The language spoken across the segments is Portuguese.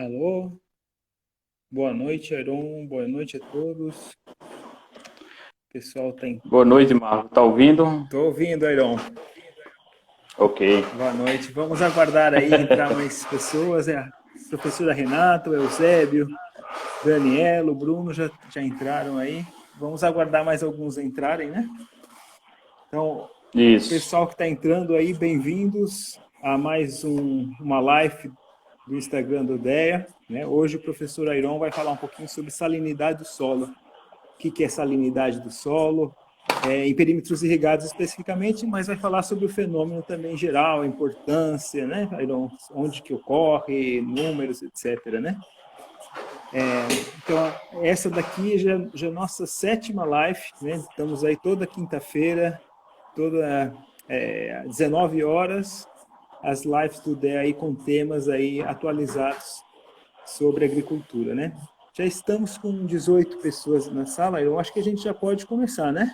Alô, boa noite, Aron, boa noite a todos. O pessoal tem. Boa noite, Marco. Tá ouvindo? Tô ouvindo, Aron. Ok. Boa noite. Vamos aguardar aí entrar mais pessoas. É a professora Renata, o Eusébio, Daniela, o Bruno já entraram aí. Vamos aguardar mais alguns entrarem, né? Então, Isso. pessoal que está entrando aí, bem-vindos a mais uma live do Instagram do DEA. Né? Hoje o professor Airon vai falar um pouquinho sobre salinidade do solo. O que é salinidade do solo, em perímetros irrigados especificamente, mas vai falar sobre o fenômeno também geral, a importância, né, Airon? Onde que ocorre, números, etc., né? Então, essa daqui já é nossa sétima live, né? Estamos aí toda quinta-feira, toda 19 horas, as lives do DE aí com temas aí atualizados sobre agricultura, né? Já estamos com 18 pessoas na sala, eu acho que a gente já pode começar, né?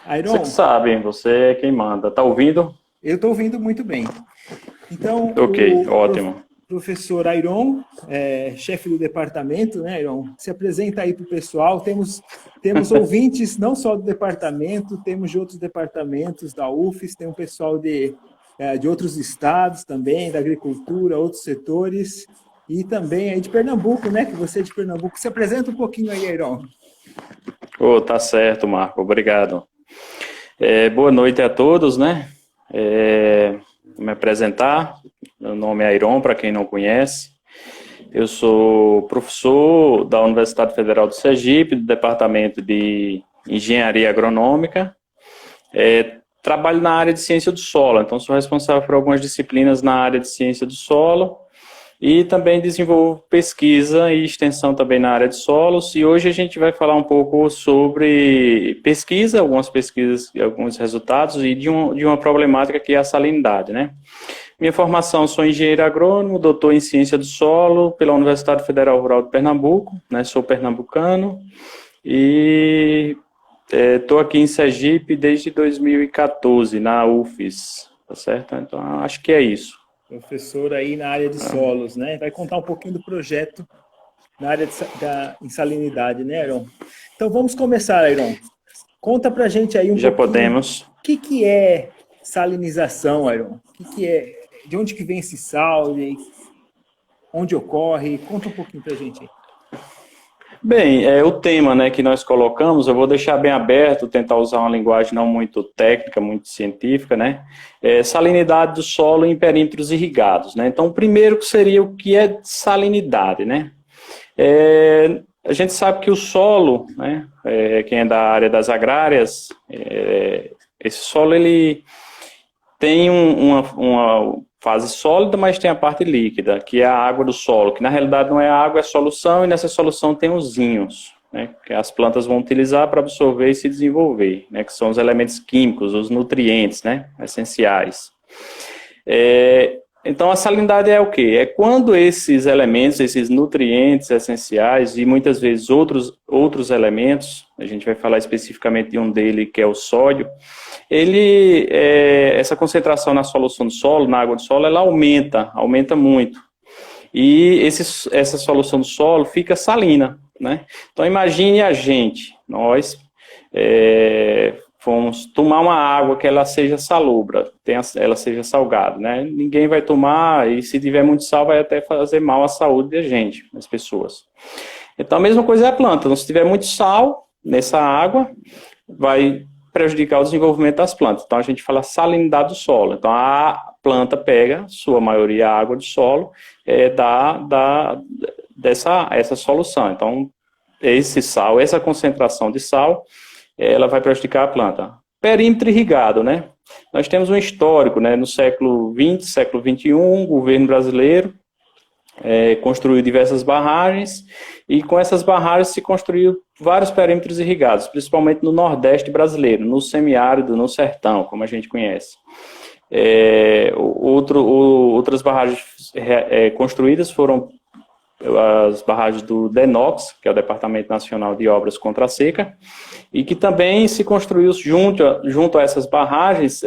Você que Airon, sabe, hein? Você é quem manda. Tá ouvindo? eu estou ouvindo muito bem. Então, Ok, ótimo. professor Airon, chefe do departamento, né, Airon? Se apresenta aí para o pessoal. Temos ouvintes não só do departamento, temos de outros departamentos da UFES, tem um pessoal de outros estados também, da agricultura, outros setores, e também aí de Pernambuco, né? Que você é de Pernambuco. Se apresenta um pouquinho aí, Airon. Oh, tá certo, Marco. Obrigado. Boa noite a todos, né? Vou me apresentar. Meu nome é Airon, para quem não conhece. Eu sou professor da Universidade Federal do Sergipe, do Departamento de Engenharia Agronômica. Trabalho na área de ciência do solo, então sou responsável por algumas disciplinas na área de ciência do solo e também desenvolvo pesquisa e extensão também na área de solos. E hoje a gente vai falar um pouco sobre pesquisa, algumas pesquisas e alguns resultados e de uma problemática que é a salinidade, né? Minha formação, sou engenheiro agrônomo, doutor em ciência do solo pela Universidade Federal Rural de Pernambuco, né? Sou pernambucano e estou aqui em Sergipe desde 2014, na UFES, tá certo? Então, acho que é isso. Professor aí na área de solos, né? Vai contar um pouquinho do projeto na área da salinidade, né, Aaron? Então vamos começar, Aaron. Conta pra gente aí um Já pouquinho o podemos. que é salinização, Aaron? O que é, de onde que vem esse sal, onde ocorre? Conta um pouquinho pra gente aí. Bem, o tema, né, que nós colocamos, eu vou deixar bem aberto, tentar usar uma linguagem não muito técnica, muito científica, né? Salinidade do solo em perímetros irrigados, né? Então, primeiro que seria o que é salinidade, né? A gente sabe que o solo, né, quem é da área das agrárias, esse solo ele tem uma fase sólida, mas tem a parte líquida, que é a água do solo, que na realidade não é água, é solução, e nessa solução tem os íons, né, que as plantas vão utilizar para absorver e se desenvolver, né, que são os elementos químicos, os nutrientes, né, essenciais. Então, a salinidade é o quê? É quando esses elementos, esses nutrientes essenciais e muitas vezes outros elementos, a gente vai falar especificamente de um dele, que é o sódio, essa concentração na solução do solo, na água do solo, ela aumenta muito. E essa solução do solo fica salina, né? Então, imagine a gente, nós fomos tomar uma água que ela seja salobra, ela seja salgada, né? Ninguém vai tomar, e se tiver muito sal, vai até fazer mal à saúde da gente, das pessoas. Então, a mesma coisa é a planta. Então, se tiver muito sal nessa água, vai prejudicar o desenvolvimento das plantas. Então, a gente fala salinidade do solo. Então, a planta pega, sua maioria, a água do solo, essa solução. Então, esse sal, essa concentração de sal, ela vai prejudicar a planta. Perímetro irrigado, né? Nós temos um histórico, né? No século XX, século XXI, o governo brasileiro construiu diversas barragens e com essas barragens se construiu vários perímetros irrigados, principalmente no Nordeste brasileiro, no semiárido, no sertão, como a gente conhece. Outras barragens construídas foram as barragens do DENOX, que é o Departamento Nacional de Obras contra a Seca, e que também se construiu junto a essas barragens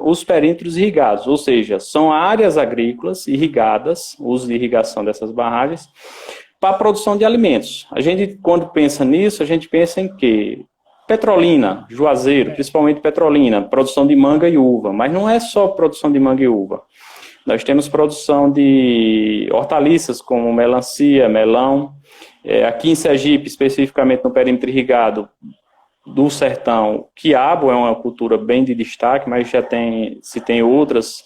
os perímetros irrigados, ou seja, são áreas agrícolas irrigadas, o uso de irrigação dessas barragens, para a produção de alimentos. A gente, quando pensa nisso, a gente pensa em quê? Petrolina, Juazeiro, principalmente Petrolina, produção de manga e uva, mas não é só produção de manga e uva. Nós temos produção de hortaliças como melancia, melão. Aqui em Sergipe, especificamente no perímetro irrigado do sertão, quiabo é uma cultura bem de destaque, mas se tem outras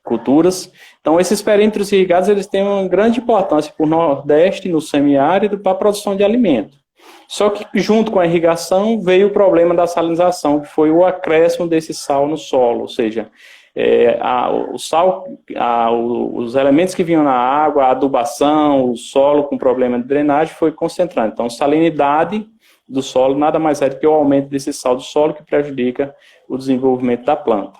culturas. Então, esses perímetros irrigados eles têm uma grande importância para o Nordeste, no semiárido, para a produção de alimento. Só que, junto com a irrigação, veio o problema da salinização, que foi o acréscimo desse sal no solo, ou seja, o sal, os elementos que vinham na água, a adubação, o solo com problema de drenagem foi concentrando. Então, salinidade do solo nada mais é do que o aumento desse sal do solo que prejudica o desenvolvimento da planta.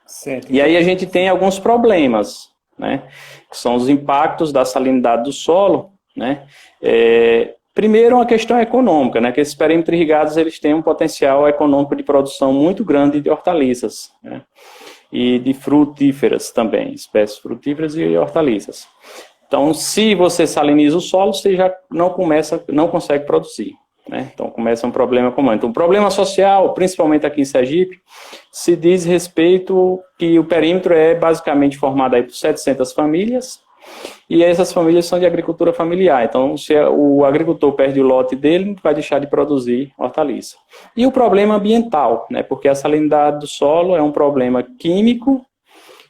Certo. E aí a gente tem alguns problemas, né, que são os impactos da salinidade do solo, né. Primeiro, uma questão econômica, né, que esses perímetros irrigados eles têm um potencial econômico de produção muito grande de hortaliças, né, e de frutíferas também, espécies frutíferas e hortaliças. Então, se você saliniza o solo, você já não consegue produzir, né? Então, começa um problema comum. Então, o problema social, principalmente aqui em Sergipe, se diz respeito que o perímetro é basicamente formado aí por 700 famílias, e essas famílias são de agricultura familiar. Então, se o agricultor perde o lote dele, vai deixar de produzir hortaliça. E o problema ambiental, né? Porque a salinidade do solo é um problema químico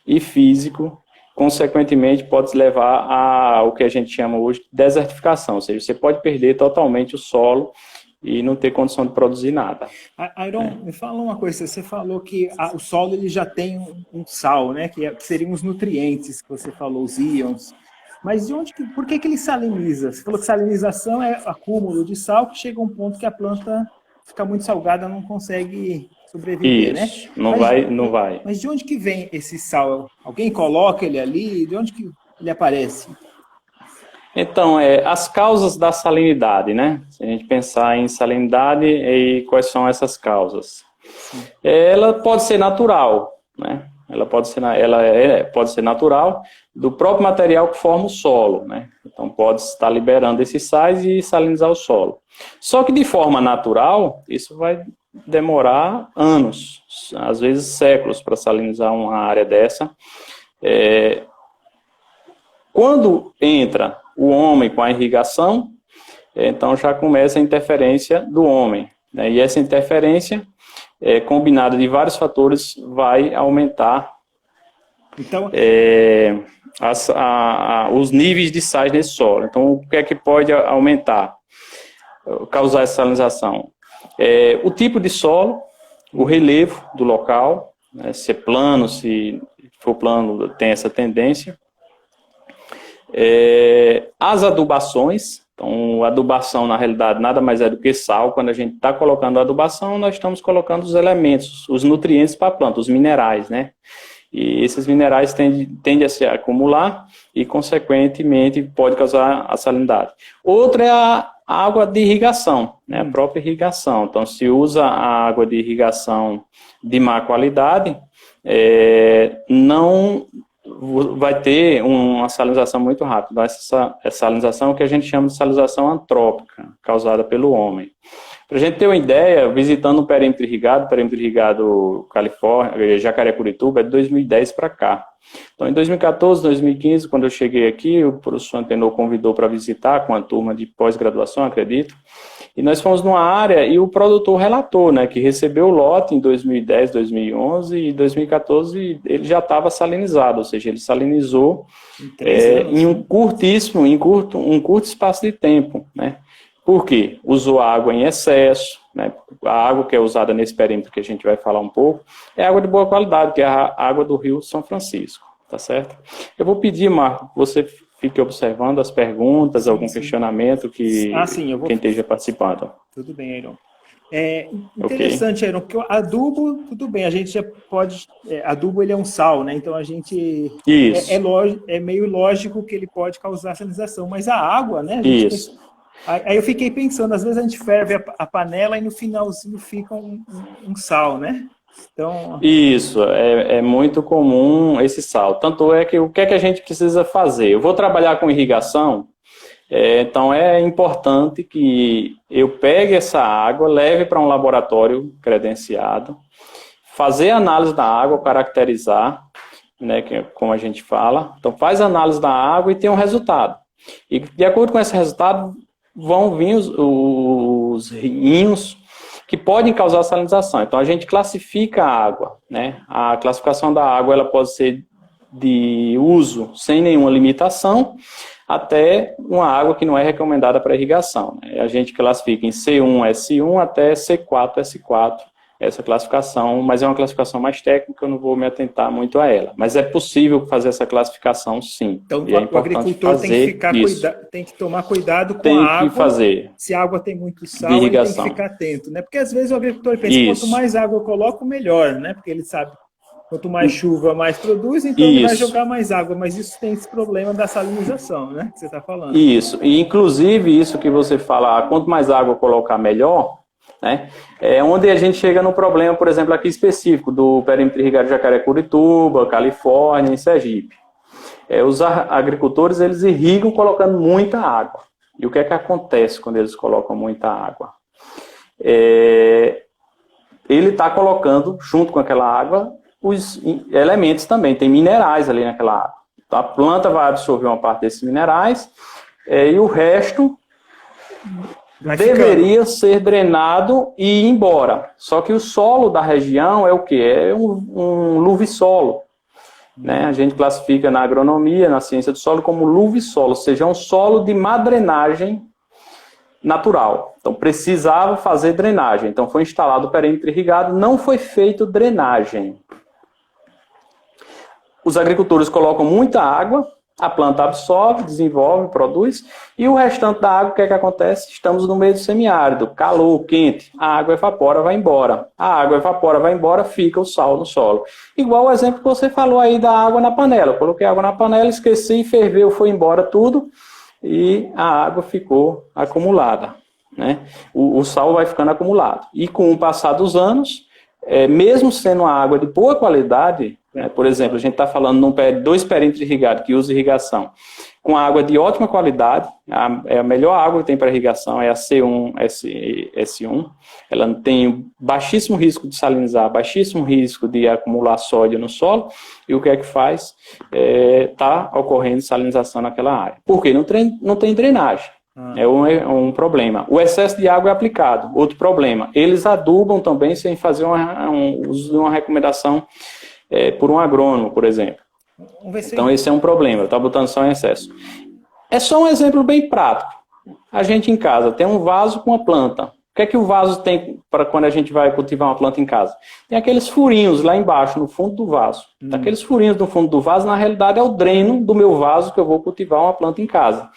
e físico, consequentemente pode levar a o que a gente chama hoje de desertificação, ou seja, você pode perder totalmente o solo e não ter condição de produzir nada. Iron, me fala uma coisa, você falou que o solo ele já tem um sal, né, que seriam os nutrientes que você falou, os íons, mas por que ele saliniza? Você falou que salinização é acúmulo de sal que chega a um ponto que a planta fica muito salgada, não consegue sobreviver, Isso, né? Não vai. Mas de onde que vem esse sal? Alguém coloca ele ali? De onde que ele aparece? Então, as causas da salinidade, né? Se a gente pensar em salinidade, e quais são essas causas? Ela pode ser natural, né? Ela pode ser natural do próprio material que forma o solo, né? Então, pode estar liberando esses sais e salinizar o solo. Só que de forma natural, isso vai demorar anos, às vezes séculos, para salinizar uma área dessa. Quando entra o homem com a irrigação, então já começa a interferência do homem, né? E essa interferência, combinada de vários fatores, vai aumentar os níveis de sais nesse solo. Então, o que é que pode aumentar, causar essa salinização? O tipo de solo, o relevo do local, né? Se é plano, se for plano, tem essa tendência. As adubações, então a adubação na realidade nada mais é do que sal. Quando a gente está colocando a adubação, nós estamos colocando os elementos, os nutrientes para a planta, os minerais, né? E esses minerais tendem a se acumular e consequentemente pode causar a salinidade. Outra é a água de irrigação, né? A própria irrigação. Então se usa a água de irrigação de má qualidade, não vai ter uma salinização muito rápida. Essa salinização é o que a gente chama de salinização antrópica, causada pelo homem. Para a gente ter uma ideia, visitando o perímetro irrigado Califórnia, Jacareí-Curituba, é de 2010 para cá. Então, em 2014, 2015, quando eu cheguei aqui, o professor Antenor convidou para visitar com a turma de pós-graduação, acredito, e nós fomos numa área e o produtor relatou, né, que recebeu o lote em 2010, 2011 e 2014 ele já estava salinizado, ou seja, ele salinizou em um curto espaço de tempo, né? Por quê? Usou água em excesso, né? A água que é usada nesse perímetro que a gente vai falar um pouco é água de boa qualidade, que é a água do Rio São Francisco, tá certo? Eu vou pedir, Marco, que você fique observando as perguntas, algum questionamento que quem esteja participando. Tudo bem, Iron. Interessante, Aron, porque o adubo, tudo bem, a gente já pode... adubo, ele é um sal, né? Então, a gente... Isso. É meio lógico que ele pode causar salinização, mas a água, né? Isso. Aí eu fiquei pensando, às vezes a gente ferve a panela e no finalzinho fica um sal, né? Então... Isso, é muito comum esse sal. Tanto é que o que é que a gente precisa fazer? Eu vou trabalhar com irrigação, então é importante que eu pegue essa água, leve para um laboratório credenciado, fazer análise da água, caracterizar, né, que é como a gente fala. Então faz análise da água e tem um resultado. E de acordo com esse resultado, vão vir os íons que podem causar salinização. Então, a gente classifica a água, né? A classificação da água ela pode ser de uso sem nenhuma limitação, até uma água que não é recomendada para irrigação, né? A gente classifica em C1, S1 até C4, S4, essa classificação, mas é uma classificação mais técnica, eu não vou me atentar muito a ela. Mas é possível fazer essa classificação, sim. Então, e é o agricultor tem que tomar cuidado com a água. Se a água tem muito sal, ele tem que ficar atento, né? Porque às vezes o agricultor pensa, quanto mais água eu coloco, melhor, né? Porque ele sabe, quanto mais chuva, mais produz, então ele vai jogar mais água. Mas isso tem esse problema da salinização, né? Que você está falando. Isso. E, inclusive, isso que você fala, quanto mais água colocar, melhor, né? É onde a gente chega no problema, por exemplo, aqui específico do perímetro irrigado de Jacarecurituba, Califórnia e Sergipe. Os agricultores, eles irrigam colocando muita água. E o que é que acontece quando eles colocam muita água? Ele está colocando, junto com aquela água, os elementos também. Tem minerais ali naquela água. Então, a planta vai absorver uma parte desses minerais e o resto deveria ser drenado e ir embora. Só que o solo da região é o quê? É um luvissolo. Né? A gente classifica na agronomia, na ciência do solo, como luvissolo, ou seja, é um solo de má drenagem natural. Então, precisava fazer drenagem. Então, foi instalado o perímetro irrigado, não foi feito drenagem. Os agricultores colocam muita água, a planta absorve, desenvolve, produz, e o restante da água, o que é que acontece? Estamos no meio do semiárido, calor, quente, a água evapora, vai embora. A água evapora, vai embora, fica o sal no solo. Igual o exemplo que você falou aí da água na panela. Eu coloquei água na panela, esqueci, ferveu, foi embora tudo, e a água ficou acumulada. Né? O sal vai ficando acumulado. E com o passar dos anos, mesmo sendo uma água de boa qualidade, né, por exemplo, a gente está falando de dois perímetros irrigados que usam irrigação, com água de ótima qualidade, a melhor água que tem para irrigação é a C1, S1, ela tem baixíssimo risco de salinizar, baixíssimo risco de acumular sódio no solo, e o que é que faz? Está ocorrendo salinização naquela área. Por quê? Não tem drenagem. É um problema. O excesso de água é aplicado. Outro problema. Eles adubam também sem fazer uma recomendação por um agrônomo, por exemplo. Então, esse é um problema. Está botando só em excesso. É só um exemplo bem prático. A gente em casa tem um vaso com uma planta. O que é que o vaso tem para quando a gente vai cultivar uma planta em casa? Tem aqueles furinhos lá embaixo, no fundo do vaso. Aqueles furinhos no fundo do vaso, na realidade, é o dreno do meu vaso que eu vou cultivar uma planta em casa.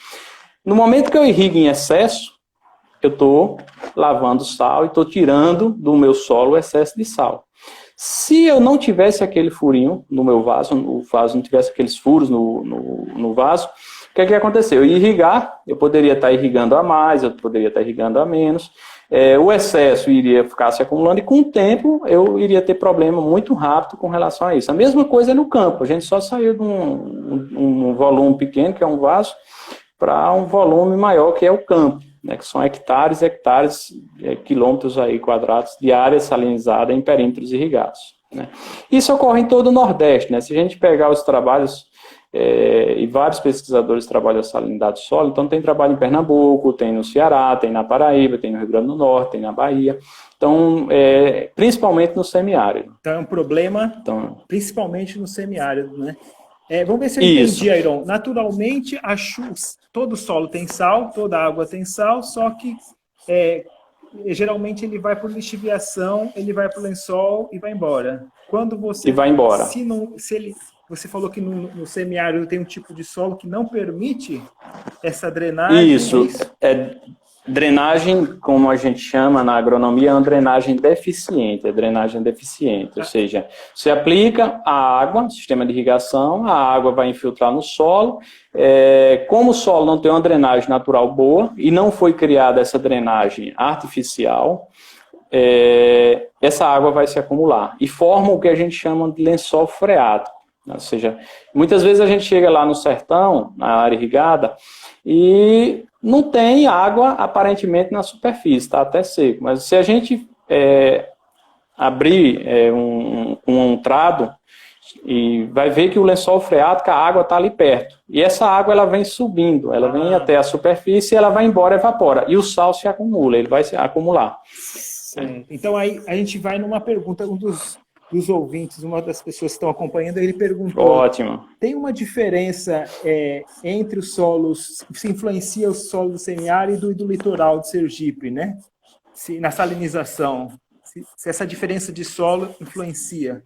No momento que eu irrigo em excesso, eu estou lavando sal e estou tirando do meu solo o excesso de sal. Se eu não tivesse aquele furinho no meu vaso, o vaso não tivesse aqueles furos no vaso, o que é que ia acontecer? Eu ia irrigar, eu poderia estar irrigando a mais, eu poderia estar irrigando a menos, o excesso iria ficar se acumulando e com o tempo eu iria ter problema muito rápido com relação a isso. A mesma coisa é no campo, a gente só saiu de um volume pequeno, que é um vaso, para um volume maior, que é o campo, né, que são hectares e hectares, quilômetros aí quadrados de área salinizada em perímetros irrigados. Né. Isso ocorre em todo o Nordeste. Né. Se a gente pegar os trabalhos, e vários pesquisadores trabalham a salinidade do solo, então tem trabalho em Pernambuco, tem no Ceará, tem na Paraíba, tem no Rio Grande do Norte, tem na Bahia, então, principalmente no semiárido. Então é um problema, principalmente no semiárido, né? Vamos ver se eu entendi, Aron. Naturalmente, todo solo tem sal, toda água tem sal, só que geralmente ele vai por lixiviação, ele vai para o lençol e vai embora. Quando você... E vai embora. Você falou que no semiárido tem um tipo de solo que não permite essa drenagem. Isso. Drenagem, como a gente chama na agronomia, é uma drenagem deficiente, ou seja, você aplica a água, sistema de irrigação, a água vai infiltrar no solo, como o solo não tem uma drenagem natural boa e não foi criada essa drenagem artificial, essa água vai se acumular e forma o que a gente chama de lençol freático. Ou seja, muitas vezes a gente chega lá no sertão, na área irrigada, e não tem água aparentemente na superfície, está até seco. Mas se a gente abrir um trado, e vai ver que o lençol freático, a água está ali perto. E essa água ela vem subindo, ela vem até a superfície, ela vai embora, evapora. E o sal se acumula, ele vai se acumular. Então aí a gente vai numa pergunta, um dos ouvintes, uma das pessoas que estão acompanhando, ele perguntou: ótimo. Tem uma diferença entre os solos, se influencia o solo do semiárido e do litoral de Sergipe, né? Na salinização, se essa diferença de solo influencia?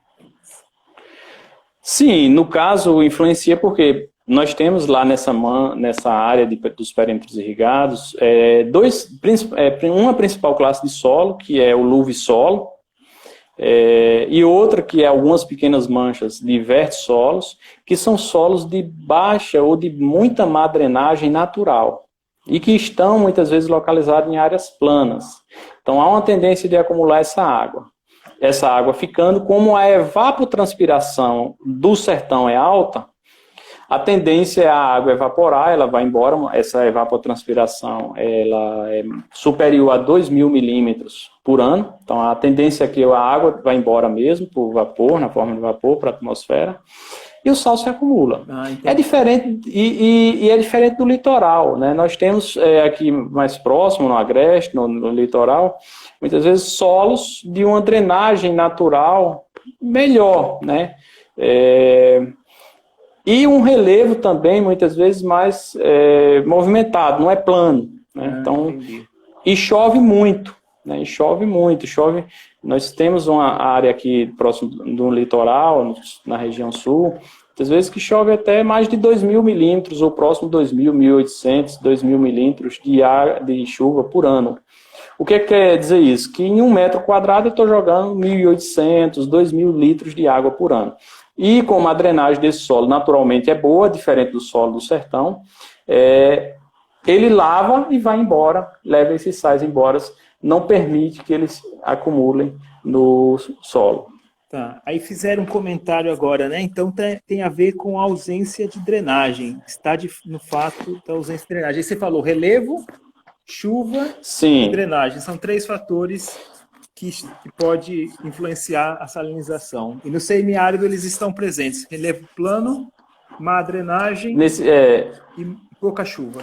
Sim, no caso influencia porque nós temos lá nessa área dos perímetros irrigados uma principal classe de solo, que é o luvissolo, e outra que é algumas pequenas manchas de vertissolos, que são solos de baixa ou de muita má drenagem natural e que estão muitas vezes localizados em áreas planas. Então há uma tendência de acumular essa água ficando, como a evapotranspiração do sertão é alta, a tendência é a água evaporar, ela vai embora, essa evapotranspiração ela é superior a 2.000 milímetros por ano, então a tendência é que a água vai embora mesmo, por vapor, na forma de vapor, para a atmosfera, e o sal se acumula. É diferente, e é diferente do litoral, né? Nós temos aqui mais próximo, no agreste, no litoral, muitas vezes solos de uma drenagem natural melhor, né? E um relevo também, muitas vezes, mais movimentado, não é plano, né? Então, e chove muito, né? Nós temos uma área aqui próximo do litoral, na região sul, muitas vezes que chove até mais de 2.000 milímetros, ou próximo de 2.000, 1.800, 2.000 milímetros de chuva por ano. O que quer dizer isso? Que em 1 metro quadrado eu estou jogando 1.800, 2.000 litros de água por ano. E como a drenagem desse solo naturalmente é boa, diferente do solo do sertão, ele lava e vai embora, leva esses sais embora, não permite que eles acumulem no solo. Tá. Aí fizeram um comentário agora, né? Então tem a ver com a ausência de drenagem. Está no fato da ausência de drenagem. Aí você falou relevo, chuva e drenagem. São 3 fatores que pode influenciar a salinização. E no semiárido eles estão presentes. Relevo plano, má drenagem e pouca chuva.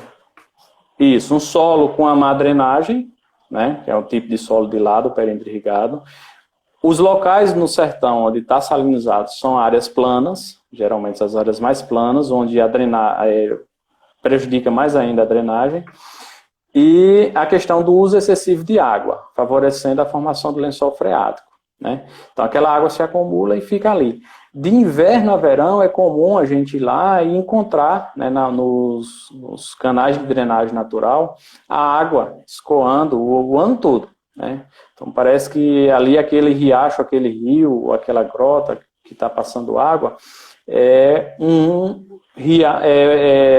Isso, um solo com a má drenagem, né, que é um tipo de solo de lado, perímetro irrigado. Os locais no sertão onde está salinizado são áreas planas, geralmente as áreas mais planas, onde a drenagem prejudica mais ainda a drenagem. E a questão do uso excessivo de água, favorecendo a formação do lençol freático, né? Então aquela água se acumula e fica ali. De inverno a verão é comum a gente ir lá e encontrar, né, nos canais de drenagem natural a água escoando o ano todo, né? Então parece que ali aquele riacho, aquele rio, aquela grota que está passando água é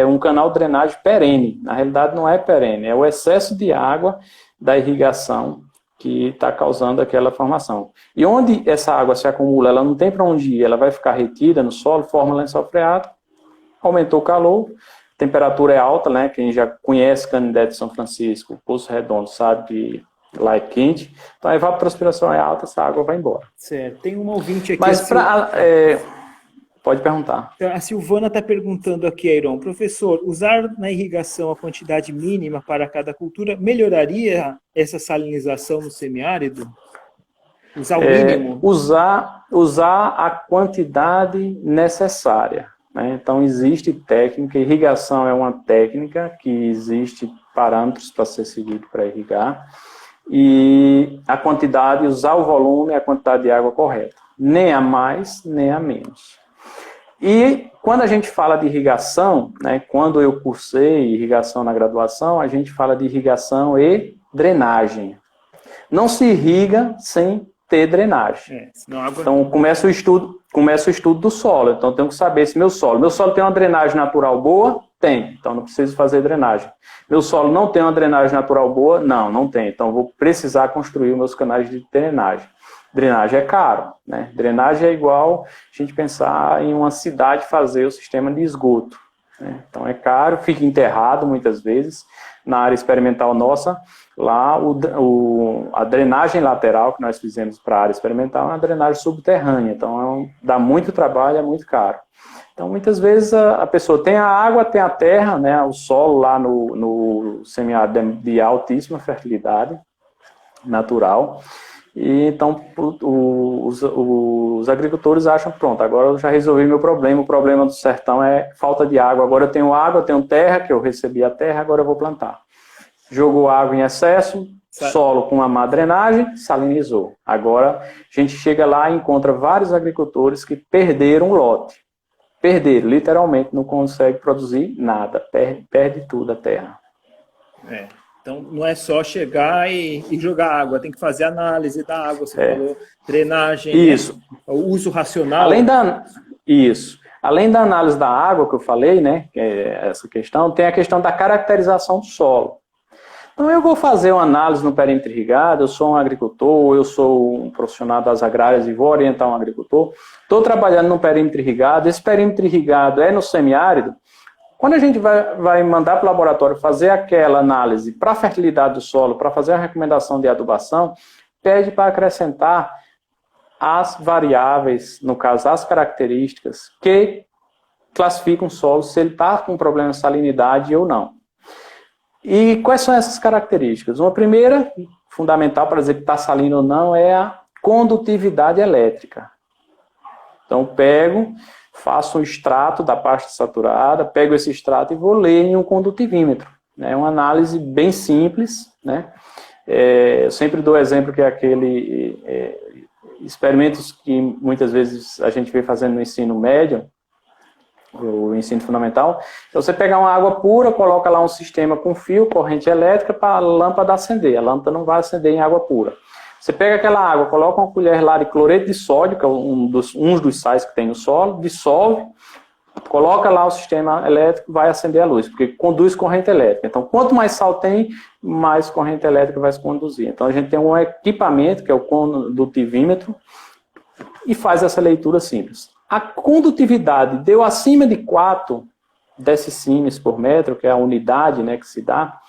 um canal de drenagem perene. Na realidade não é perene, é o excesso de água da irrigação que está causando aquela formação. E onde essa água se acumula, ela não tem para onde ir, ela vai ficar retida no solo, forma lençol freático, aumentou o calor, a temperatura é alta, né? Quem já conhece Canindé de São Francisco, Poço Redondo, sabe que lá é quente, então a evapotranspiração é alta, essa água vai embora. Certo, tem um ouvinte aqui... Mas pode perguntar. A Silvana está perguntando aqui, Airon, professor, usar na irrigação a quantidade mínima para cada cultura melhoraria essa salinização no semiárido? Usar o mínimo? Usar a quantidade necessária, né? Então, existe técnica, irrigação é uma técnica que existe parâmetros para ser seguido para irrigar, e a quantidade, usar o volume e a quantidade de água correta, nem a mais, nem a menos. E quando a gente fala de irrigação, né, quando eu cursei irrigação na graduação, a gente fala de irrigação e drenagem. Não se irriga sem ter drenagem. Então começa o estudo do solo. Então eu tenho que saber se meu solo tem uma drenagem natural boa? Tem. Então não preciso fazer drenagem. Meu solo não tem uma drenagem natural boa? Não tem. Então vou precisar construir meus canais de drenagem. Drenagem é caro, né? Drenagem é igual a gente pensar em uma cidade fazer o sistema de esgoto, né? Então é caro, fica enterrado muitas vezes. Na área experimental nossa, lá a drenagem lateral que nós fizemos para a área experimental é uma drenagem subterrânea. Então dá muito trabalho, é muito caro. Então muitas vezes a pessoa tem a água, tem a terra, né? O solo lá no semiárido de altíssima fertilidade natural. E então os agricultores acham, pronto, agora eu já resolvi meu problema. O problema do sertão é falta de água. Agora eu tenho água, eu tenho terra, que eu recebi a terra, agora eu vou plantar. Jogou água em excesso, solo com uma má drenagem, salinizou. Agora a gente chega lá e encontra vários agricultores que perderam o lote. Perderam, literalmente, não consegue produzir nada, perde tudo a terra. Então, não é só chegar e jogar água, tem que fazer análise da água, você falou, drenagem, isso. Né? O uso racional. Além da análise da água que eu falei, né, que é essa questão, tem a questão da caracterização do solo. Então, eu vou fazer uma análise no perímetro irrigado, eu sou um agricultor, eu sou um profissional das agrárias e vou orientar um agricultor, estou trabalhando no perímetro irrigado, esse perímetro irrigado é no semiárido. Quando a gente vai mandar para o laboratório fazer aquela análise para a fertilidade do solo, para fazer a recomendação de adubação, pede para acrescentar as variáveis, no caso, as características que classificam o solo, se ele está com problema de salinidade ou não. E quais são essas características? Uma primeira, fundamental para dizer que está salino ou não, é a condutividade elétrica. Então, faço um extrato da pasta saturada, pego esse extrato e vou ler em um condutivímetro. É uma análise bem simples, né? Eu sempre dou exemplo que é aquele experimentos que muitas vezes a gente vem fazendo no ensino médio, o ensino fundamental. Então você pega uma água pura, coloca lá um sistema com fio, corrente elétrica para a lâmpada acender. A lâmpada não vai acender em água pura. Você pega aquela água, coloca uma colher lá de cloreto de sódio, que é um dos sais que tem no solo, dissolve, coloca lá o sistema elétrico, vai acender a luz, porque conduz corrente elétrica. Então, quanto mais sal tem, mais corrente elétrica vai se conduzir. Então, a gente tem um equipamento, que é o condutivímetro, e faz essa leitura simples. A condutividade deu acima de 4 decisimes por metro, que é a unidade, né, que se dá,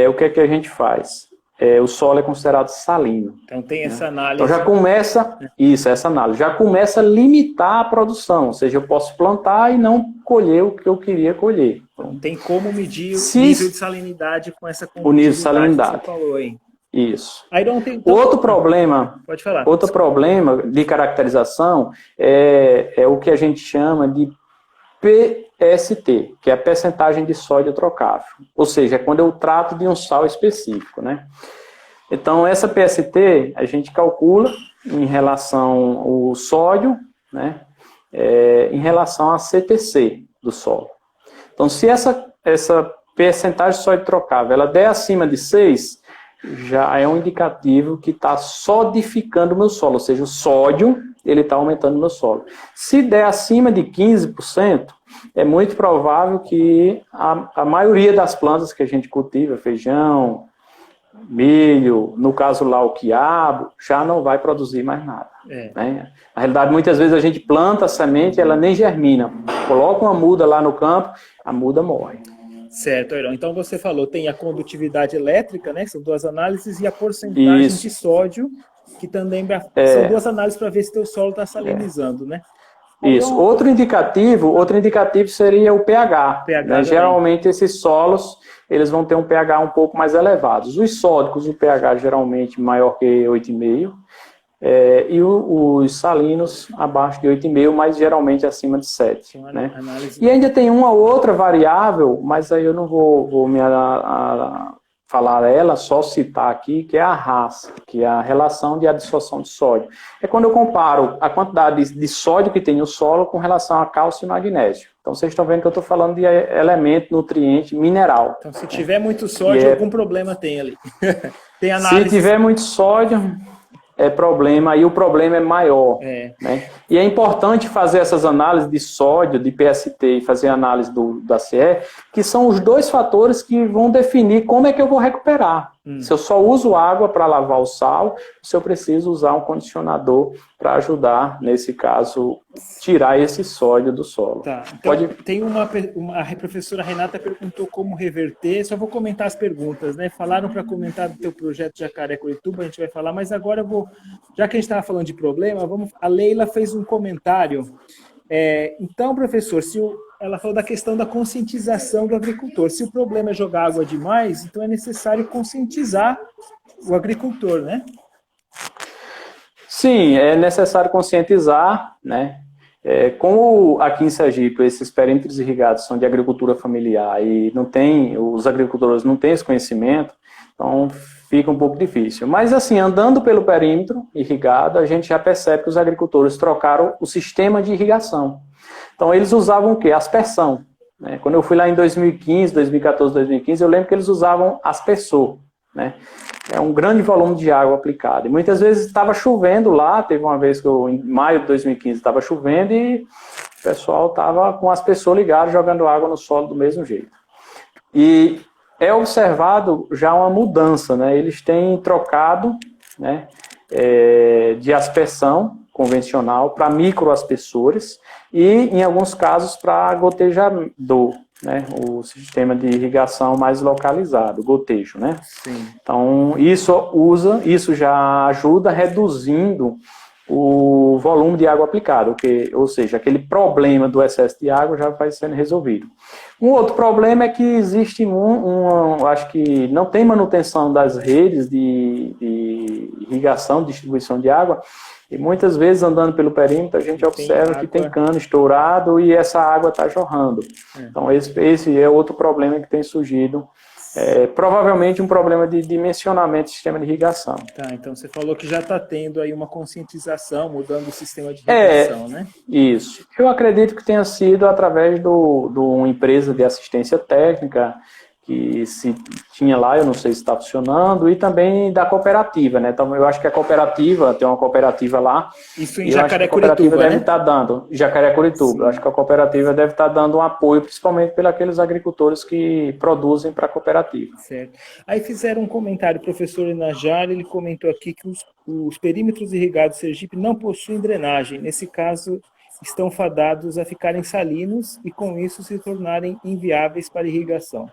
o que é que a gente faz? O solo é considerado salino. Então tem essa análise. Então já começa, essa análise, já começa a limitar a produção, ou seja, eu posso plantar e não colher o que eu queria colher. Então tem como medir o nível de salinidade com essa condutividade o nível de salinidade que você falou aí. Isso. Aí não tem... Outro problema, pode falar. Outro problema de caracterização é o que a gente chama de PST, que é a percentagem de sódio trocável. Ou seja, é quando eu trato de um sal específico, né? Então, essa PST a gente calcula em relação ao sódio, né? Em relação a CTC do solo. Então, se essa percentagem de sódio trocável ela der acima de 6, já é um indicativo que está sodificando o meu solo, ou seja, o sódio ele está aumentando o meu solo. Se der acima de 15%, é muito provável que a maioria das plantas que a gente cultiva, feijão, milho, no caso lá o quiabo, já não vai produzir mais nada. Né? Na realidade, muitas vezes a gente planta a semente e ela nem germina. Coloca uma muda lá no campo, a muda morre. Certo, Airão. Então você falou, tem a condutividade elétrica, né? Que são duas análises, e a porcentagem de sódio, que também são duas análises para ver se teu solo está salinizando, né? Isso. Outro indicativo seria o pH. Né? Geralmente esses solos eles vão ter um pH um pouco mais elevado. Os sódicos, o pH geralmente maior que 8,5, e os salinos abaixo de 8,5, mas geralmente acima de 7. Né? E ainda tem uma outra variável, mas aí eu não vou me falar ela, só citar aqui, que é a RAS, que é a relação de adsorção de sódio. É quando eu comparo a quantidade de sódio que tem no solo com relação a cálcio e magnésio. Então, vocês estão vendo que eu estou falando de elemento, nutriente, mineral. Então, se tiver muito sódio, algum problema tem ali. Tem análise. Se tiver muito sódio, é problema, aí o problema é maior. Né? E é importante fazer essas análises de sódio, de PST e fazer a análise da CE, que são os dois fatores que vão definir como é que eu vou recuperar. Se eu só uso água para lavar o sal, se eu preciso usar um condicionador para ajudar, nesse caso, tirar esse sódio do solo. Tá. Então, tem a professora Renata perguntou como reverter, só vou comentar as perguntas, né? Falaram para comentar do teu projeto Jacaré-Curituba, a gente vai falar, mas agora eu vou, já que a gente estava falando de problema, a Leila fez um comentário. Então, professor, ela falou da questão da conscientização do agricultor. Se o problema é jogar água demais, então é necessário conscientizar o agricultor, né? Sim, é necessário conscientizar, né? Como aqui em Sergipe esses perímetros irrigados são de agricultura familiar e os agricultores não têm esse conhecimento, então fica um pouco difícil. Mas assim, andando pelo perímetro irrigado, a gente já percebe que os agricultores trocaram o sistema de irrigação. Então eles usavam o quê? Aspersão. Né? Quando eu fui lá em 2015, 2014, 2015, eu lembro que eles usavam aspersor. Né? É um grande volume de água aplicada. E muitas vezes estava chovendo lá, teve uma vez que em maio de 2015 estava chovendo e o pessoal estava com aspersor ligado, jogando água no solo do mesmo jeito. E é observado já uma mudança, né? Eles têm trocado, né, de aspersão convencional para microaspersores e, em alguns casos, para gotejador, né, o sistema de irrigação mais localizado, gotejo, né? Sim. Então, isso já ajuda reduzindo o volume de água aplicado, ou seja, aquele problema do excesso de água já vai sendo resolvido. Um outro problema é que existe acho que não tem manutenção das redes de irrigação, distribuição de água, e muitas vezes andando pelo perímetro a gente observa que tem cano estourado e essa água está jorrando. Então esse é outro problema que tem surgido. Provavelmente um problema de dimensionamento do sistema de irrigação. Tá, então você falou que já está tendo aí uma conscientização, mudando o sistema de irrigação, né? Isso. Eu acredito que tenha sido através de uma empresa de assistência técnica que se tinha lá, eu não sei se está funcionando, e também da cooperativa, né? Então, eu acho que a cooperativa, tem uma cooperativa lá. Isso em Jacaré-Curituba, deve estar dando, Jacaré-Curituba. Eu acho que a cooperativa deve estar dando um apoio, principalmente pelos agricultores que produzem para a cooperativa. Certo. Aí fizeram um comentário, o professor Inajar, ele comentou aqui que os perímetros irrigados de Sergipe não possuem drenagem. Nesse caso, estão fadados a ficarem salinos e, com isso, se tornarem inviáveis para irrigação.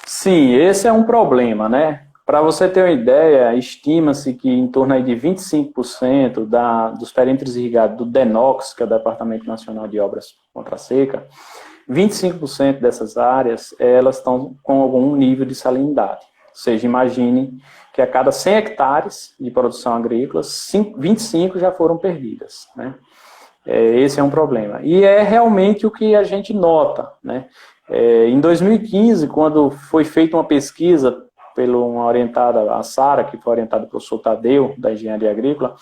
Sim, esse é um problema, né? Para você ter uma ideia, estima-se que em torno aí de 25% dos perímetros irrigados do DENOX, que é o Departamento Nacional de Obras contra a Seca, 25% dessas áreas, elas estão com algum nível de salinidade. Ou seja, imagine que a cada 100 hectares de produção agrícola, 25 já foram perdidas, né? Esse é um problema. E é realmente o que a gente nota, né? Em 2015, quando foi feita uma pesquisa pela uma orientada, a Sara, que foi orientada pelo professor Tadeu, da Engenharia Agrícola,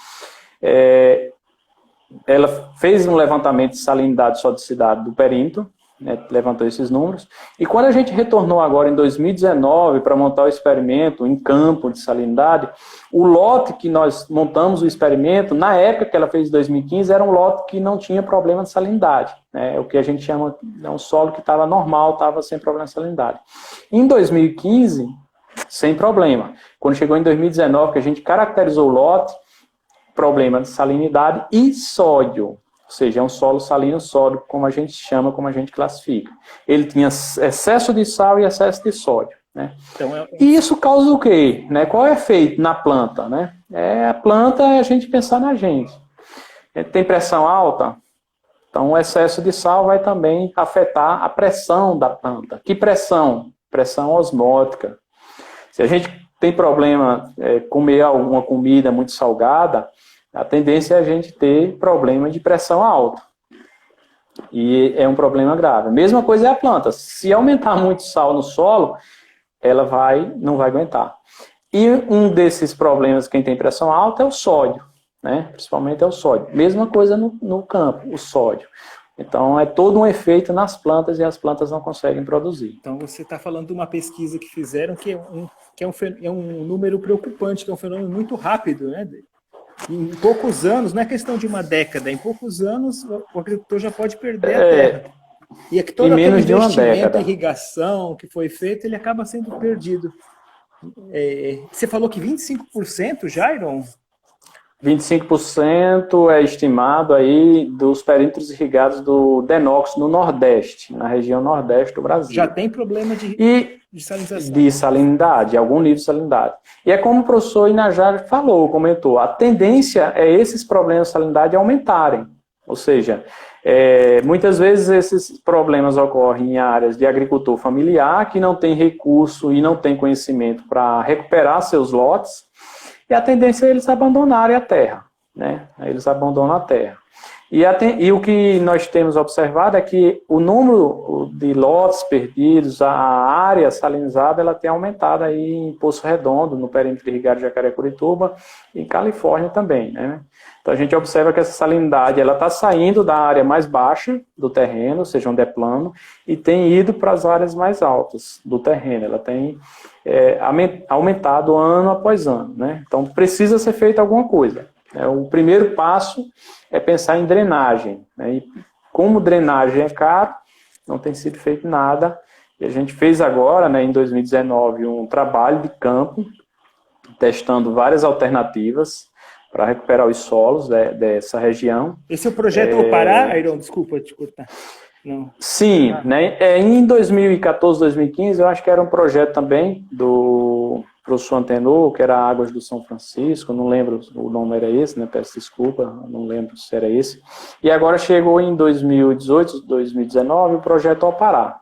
ela fez um levantamento de salinidade e sodicidade do perímetro, né, levantou esses números, e quando a gente retornou agora em 2019 para montar o experimento em campo de salinidade, o lote que nós montamos o experimento, na época que ela fez em 2015, era um lote que não tinha problema de salinidade, né, o que a gente chama de um solo que estava normal, estava sem problema de salinidade. Em 2015, sem problema. Quando chegou em 2019, que a gente caracterizou o lote, problema de salinidade e sódio. Ou seja, é um solo salino sódio, como a gente chama, como a gente classifica. Ele tinha excesso de sal e excesso de sódio. Né? Então, E isso causa o quê? Né? Qual é o efeito na planta? Né? A planta é a gente pensar na gente. Tem pressão alta? Então, o excesso de sal vai também afetar a pressão da planta. Que pressão? Pressão osmótica. Se a gente tem problema comer alguma comida muito salgada, a tendência é a gente ter problema de pressão alta. E é um problema grave. A mesma coisa é a planta. Se aumentar muito sal no solo, não vai aguentar. E um desses problemas, quem tem pressão alta, é o sódio, né? Principalmente é o sódio. Mesma coisa no campo, o sódio. Então, é todo um efeito nas plantas e as plantas não conseguem produzir. Então, você está falando de uma pesquisa que fizeram que é um número preocupante, que é um fenômeno muito rápido, né? Em poucos anos, não é questão de uma década, em poucos anos o agricultor já pode perder a terra. E é que todo aquele investimento em irrigação que foi feito, ele acaba sendo perdido. Você falou que 25% já, Iron? 25% é estimado aí dos perímetros irrigados do DENOX no Nordeste, na região Nordeste do Brasil. Já tem problema de salinização. De salinidade, algum nível de salinidade. E é como o professor Inajar comentou, a tendência é esses problemas de salinidade aumentarem. Ou seja, muitas vezes esses problemas ocorrem em áreas de agricultor familiar que não tem recurso e não tem conhecimento para recuperar seus lotes, e a tendência é eles abandonarem a terra, né? Eles abandonam a terra. E o que nós temos observado é que o número de lotes perdidos, a área salinizada, ela tem aumentado aí em Poço Redondo, no perímetro irrigado de Jacareí-Curituba, e em Califórnia também, né? Então a gente observa que essa salinidade ela está saindo da área mais baixa do terreno, ou seja, onde é plano, e tem ido para as áreas mais altas do terreno. Ela tem aumentado ano após ano, né? Então precisa ser feita alguma coisa. O primeiro passo é pensar em drenagem, né? E como drenagem é caro, não tem sido feito nada. E a gente fez agora, né, em 2019, um trabalho de campo, testando várias alternativas para recuperar os solos dessa região. Esse é o projeto Opará, Iron? Desculpa te cortar. Não. Sim, né? Em 2014, 2015, eu acho que era um projeto também do professor Antenor, que era Águas do São Francisco, não lembro, o nome era esse, né? Peço desculpa, não lembro se era esse. E agora chegou em 2018, 2019, o projeto Opará.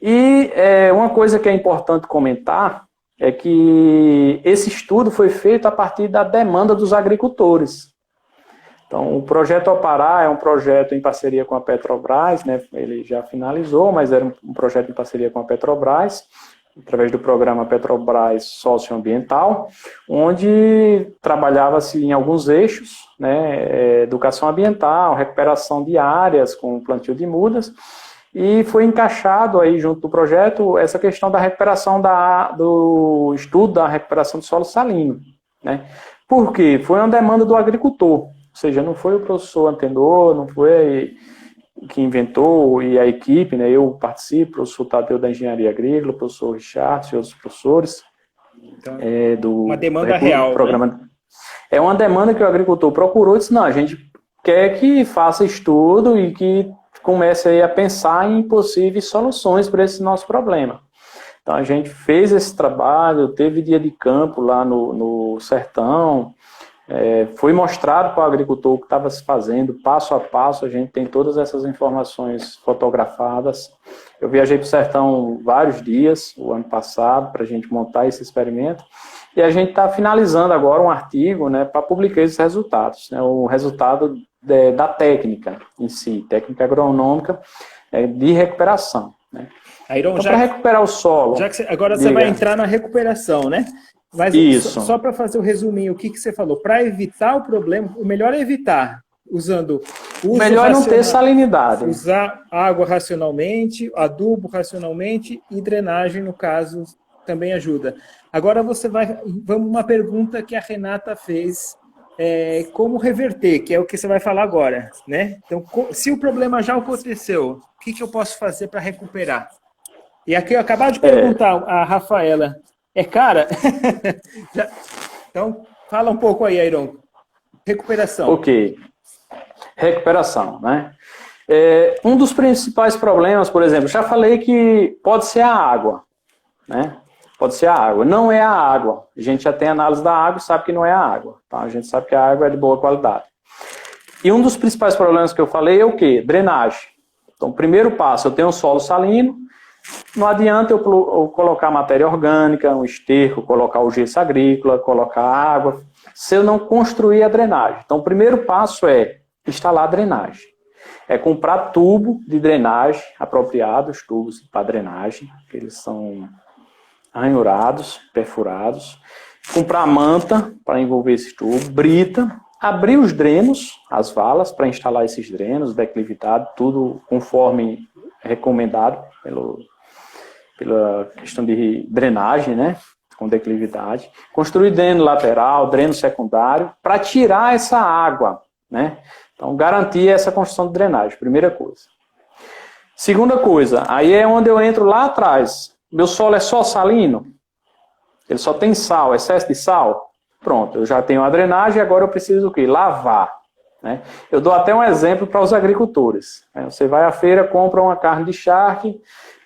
E uma coisa que é importante comentar é que esse estudo foi feito a partir da demanda dos agricultores. Então, o projeto Opará é um projeto em parceria com a Petrobras, né? Ele já finalizou, mas era um projeto em parceria com a Petrobras, através do programa Petrobras Socioambiental, onde trabalhava-se em alguns eixos, né? Educação ambiental, recuperação de áreas com plantio de mudas, e foi encaixado aí junto do projeto essa questão da recuperação do estudo da recuperação do solo salino, né? Por quê? Foi uma demanda do agricultor, ou seja, não foi o professor Antenor, não foi que inventou e a equipe, né? Eu participo, o professor Tadeu da Engenharia Agrícola, o professor Richard e outros professores. Então, uma demanda real, programa, né? É uma demanda que o agricultor procurou e disse, não, a gente quer que faça estudo e que comece aí a pensar em possíveis soluções para esse nosso problema. Então a gente fez esse trabalho, teve dia de campo lá no sertão, foi mostrado para o agricultor o que estava se fazendo, passo a passo, a gente tem todas essas informações fotografadas. Eu viajei para o sertão vários dias, o ano passado, para a gente montar esse experimento, e a gente está finalizando agora um artigo, né, para publicar esses resultados, né, o resultado da técnica em si, técnica agronômica de recuperação, né. Iron, então, para recuperar o solo... Agora você vai entrar na recuperação, né? Mas isso. Só para fazer o resuminho, o que você falou? Para evitar o problema, o melhor é evitar, usando... O melhor é não ter salinidade. Usar água racionalmente, adubo racionalmente e drenagem, no caso, também ajuda. Agora vamos uma pergunta que a Renata fez, como reverter, que é o que você vai falar agora, né? Então, se o problema já aconteceu, o que eu posso fazer para recuperar? E aqui eu acabei de perguntar a Rafaela, é cara? Então, fala um pouco aí, Iron. Recuperação. Ok. Recuperação, né? Um dos principais problemas, por exemplo, já falei que pode ser a água, né? Pode ser a água. Não é a água. A gente já tem análise da água e sabe que não é a água. Tá? A gente sabe que a água é de boa qualidade. E um dos principais problemas que eu falei é o quê? Drenagem. Então, o primeiro passo, eu tenho um solo salino, não adianta eu colocar matéria orgânica, um esterco, colocar o gesso agrícola, colocar água, se eu não construir a drenagem. Então, o primeiro passo é instalar a drenagem. É comprar tubo de drenagem apropriado, os tubos para drenagem, que eles são ranhurados, perfurados, comprar manta para envolver esse tubo, brita, abrir os drenos, as valas, para instalar esses drenos, declividade, tudo conforme recomendado pela questão de drenagem, né? Com declividade. Construir dreno lateral, dreno secundário, para tirar essa água, né? Então, garantir essa construção de drenagem, primeira coisa. Segunda coisa, aí é onde eu entro lá atrás. Meu solo é só salino? Ele só tem sal, excesso de sal? Pronto, eu já tenho a drenagem, agora eu preciso o quê? Lavar. Né? Eu dou até um exemplo para os agricultores. Né? Você vai à feira, compra uma carne de charque,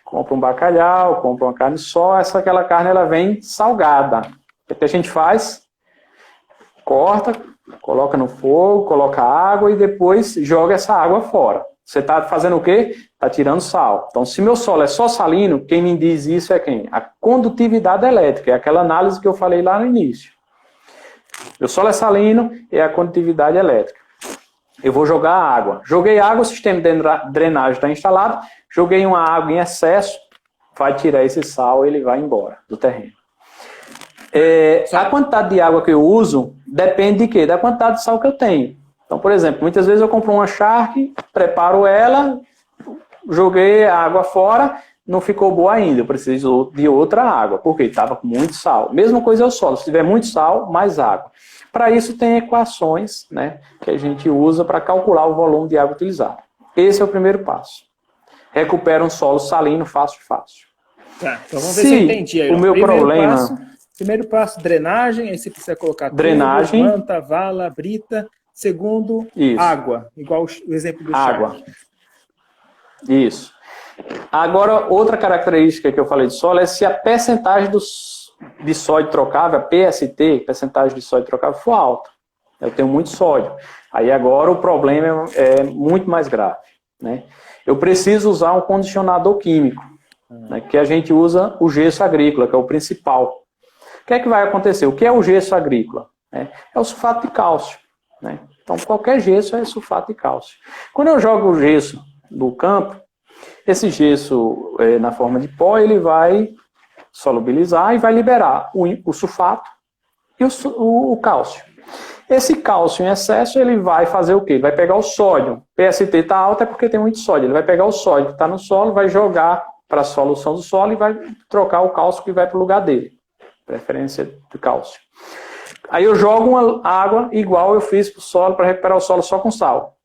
compra um bacalhau, compra uma carne só, aquela carne ela vem salgada. O que a gente faz? Corta, coloca no fogo, coloca água e depois joga essa água fora. Você está fazendo o quê? Está tirando sal. Então, se meu solo é só salino, quem me diz isso é quem? A condutividade elétrica, é aquela análise que eu falei lá no início. Meu solo é salino, é a condutividade elétrica. Eu vou jogar água. Joguei água, o sistema de drenagem está instalado. Joguei uma água em excesso, vai tirar esse sal e ele vai embora do terreno. A quantidade de água que eu uso depende de quê? Da quantidade de sal que eu tenho. Então, por exemplo, muitas vezes eu compro uma charque, preparo ela, joguei a água fora, não ficou boa ainda, eu preciso de outra água, porque estava com muito sal. Mesma coisa é o solo, se tiver muito sal, mais água. Para isso tem equações, né, que a gente usa para calcular o volume de água utilizado. Esse é o primeiro passo. Recupera um solo salino fácil. Tá, então vamos ver se eu entendi aí. O meu Primeiro passo, drenagem, aí você precisa colocar drenagem, tubo, manta, vala, brita. Segundo, água, igual o exemplo do água. charque. Isso. Agora, outra característica que eu falei de solo é se a percentagem de sódio trocável, a PST, percentagem de sódio trocável, for alta. Eu tenho muito sódio. Aí agora o problema é muito mais grave. Né? Eu preciso usar um condicionador químico, né, que a gente usa o gesso agrícola, que é o principal. O que é que vai acontecer? O que é o gesso agrícola? É o sulfato de cálcio. Né? Então, qualquer gesso é sulfato de cálcio. Quando eu jogo o gesso do campo, esse gesso, na forma de pó, ele vai solubilizar e vai liberar o sulfato e o cálcio. Esse cálcio em excesso, ele vai fazer o quê? Ele vai pegar o sódio. PST está alto é porque tem muito sódio. Ele vai pegar o sódio que está no solo, vai jogar para a solução do solo e vai trocar o cálcio que vai para o lugar dele. Preferência de cálcio. Aí eu jogo uma água igual eu fiz para o solo, para recuperar o solo só com sal.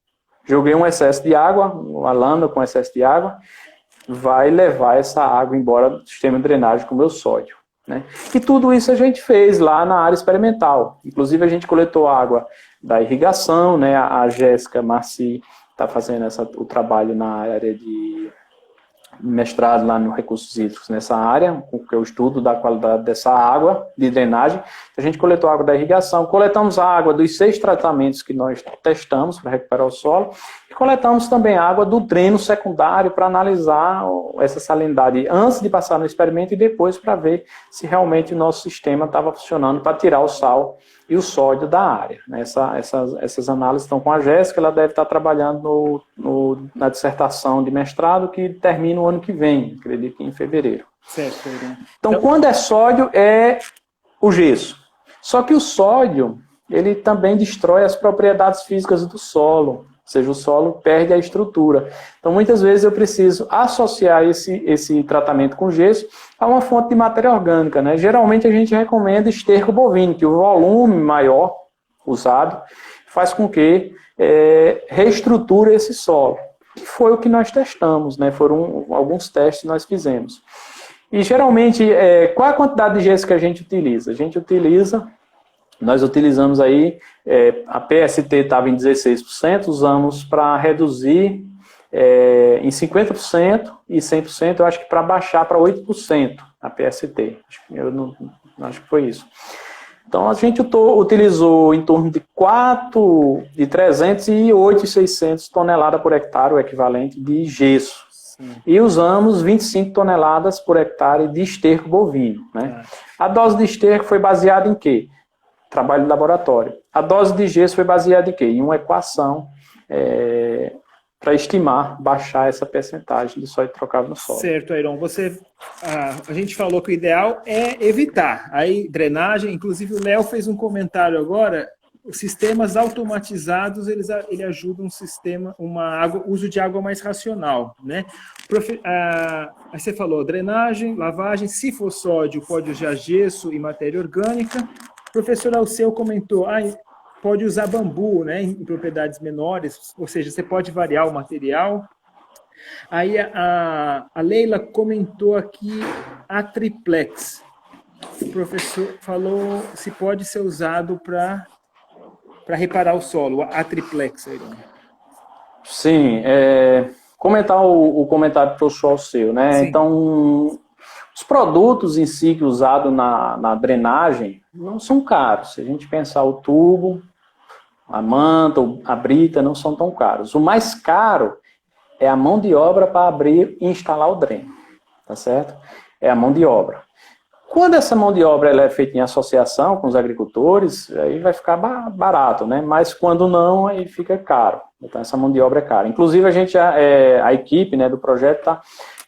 Joguei um excesso de água, uma lâmina com excesso de água, vai levar essa água embora do sistema de drenagem com o meu sódio. Né? E tudo isso a gente fez lá na área experimental. Inclusive a gente coletou água da irrigação, né? A Jéssica Marci está fazendo o trabalho na área de mestrado lá no Recursos Hídricos nessa área, que é o estudo da qualidade dessa água de drenagem. A gente coletou água da irrigação, coletamos a água dos 6 tratamentos que nós testamos para recuperar o solo, e coletamos também a água do dreno secundário para analisar essa salinidade antes de passar no experimento e depois para ver se realmente o nosso sistema estava funcionando para tirar o sal e o sódio da área. Essas análises estão com a Jéssica, ela deve estar trabalhando na dissertação de mestrado que termina o ano que vem, acredito que em fevereiro. Certo. Então, quando é sódio, é o gesso. Só que o sódio, ele também destrói as propriedades físicas do solo, ou seja, o solo perde a estrutura. Então, muitas vezes eu preciso associar esse tratamento com gesso a uma fonte de matéria orgânica. Né? Geralmente a gente recomenda esterco bovino, que o volume maior usado faz com que reestruture esse solo. Que foi o que nós testamos, né? Foram alguns testes que nós fizemos. E geralmente, qual a quantidade de gesso que a gente utiliza? Nós utilizamos aí, a PST estava em 16%, usamos para reduzir em 50% e 100%, eu acho que para baixar para 8% a PST. Acho que foi isso. Então a gente utilizou em torno de 4.300 e 8.600 toneladas por hectare, o equivalente de gesso. Sim. E usamos 25 toneladas por hectare de esterco bovino. Né? A dose de esterco foi baseada em quê? Trabalho de laboratório. A dose de gesso foi baseada em quê? Em uma equação para estimar, baixar essa percentagem de sódio trocável no solo. Certo, Airon. A gente falou que o ideal é evitar. Aí, drenagem, inclusive o Léo fez um comentário agora, os sistemas automatizados, ele ajudam uso de água mais racional, né? Aí você falou drenagem, lavagem, se for sódio, pode usar gesso e matéria orgânica. O professor Alceu comentou, pode usar bambu, né, em propriedades menores, ou seja, você pode variar o material. Aí a Leila comentou aqui a triplex. O professor falou se pode ser usado para reparar o solo, a triplex. Sim, comentar o comentário do professor Alceu, né? Sim. Então, os produtos em si que usados na drenagem não são caros. Se a gente pensar o tubo, a manta, a brita, não são tão caros. O mais caro é a mão de obra para abrir e instalar o dreno, tá certo? É a mão de obra. Quando essa mão de obra ela é feita em associação com os agricultores, aí vai ficar barato, né? Mas quando não, aí fica caro. Então essa mão de obra é cara. Inclusive a equipe, né, do projeto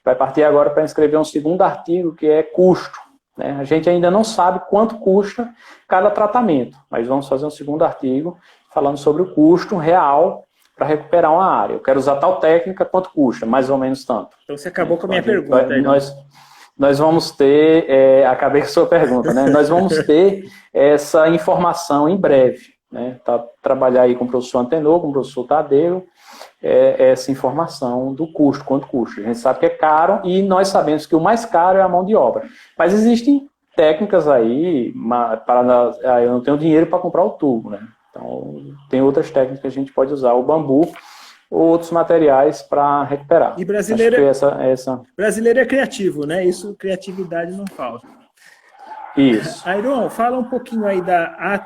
vai partir agora para escrever um segundo artigo que é custo, né? A gente ainda não sabe quanto custa cada tratamento, mas vamos fazer um segundo artigo falando sobre o custo real para recuperar uma área. Eu quero usar tal técnica, quanto custa? Mais ou menos tanto. Então você acabou com a minha pergunta. Nós vamos ter, acabei com a sua pergunta, né? Nós vamos ter essa informação em breve, né? Trabalhar aí com o professor Antenor, com o professor Tadeu, essa informação do custo, quanto custa. A gente sabe que é caro e nós sabemos que o mais caro é a mão de obra. Mas existem técnicas aí, eu não tenho dinheiro para comprar o tubo, né? Então, tem outras técnicas que a gente pode usar, o bambu ou outros materiais para recuperar. E brasileiro, brasileiro é criativo, né? Isso, criatividade não falta. Isso. Airon, fala um pouquinho aí da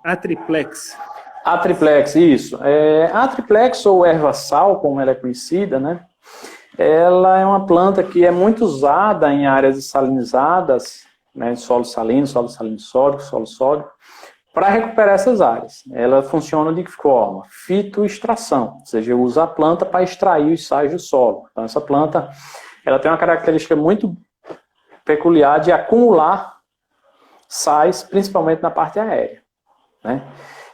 Atriplex. Atriplex, isso. A Atriplex, ou erva-sal, como ela é conhecida, né? Ela é uma planta que é muito usada em áreas salinizadas, né? Solo salino sólido, solo sólido, para recuperar essas áreas. Ela funciona de que forma? Fitoextração, ou seja, usa a planta para extrair os sais do solo. Então, essa planta ela tem uma característica muito peculiar de acumular sais, principalmente na parte aérea, né?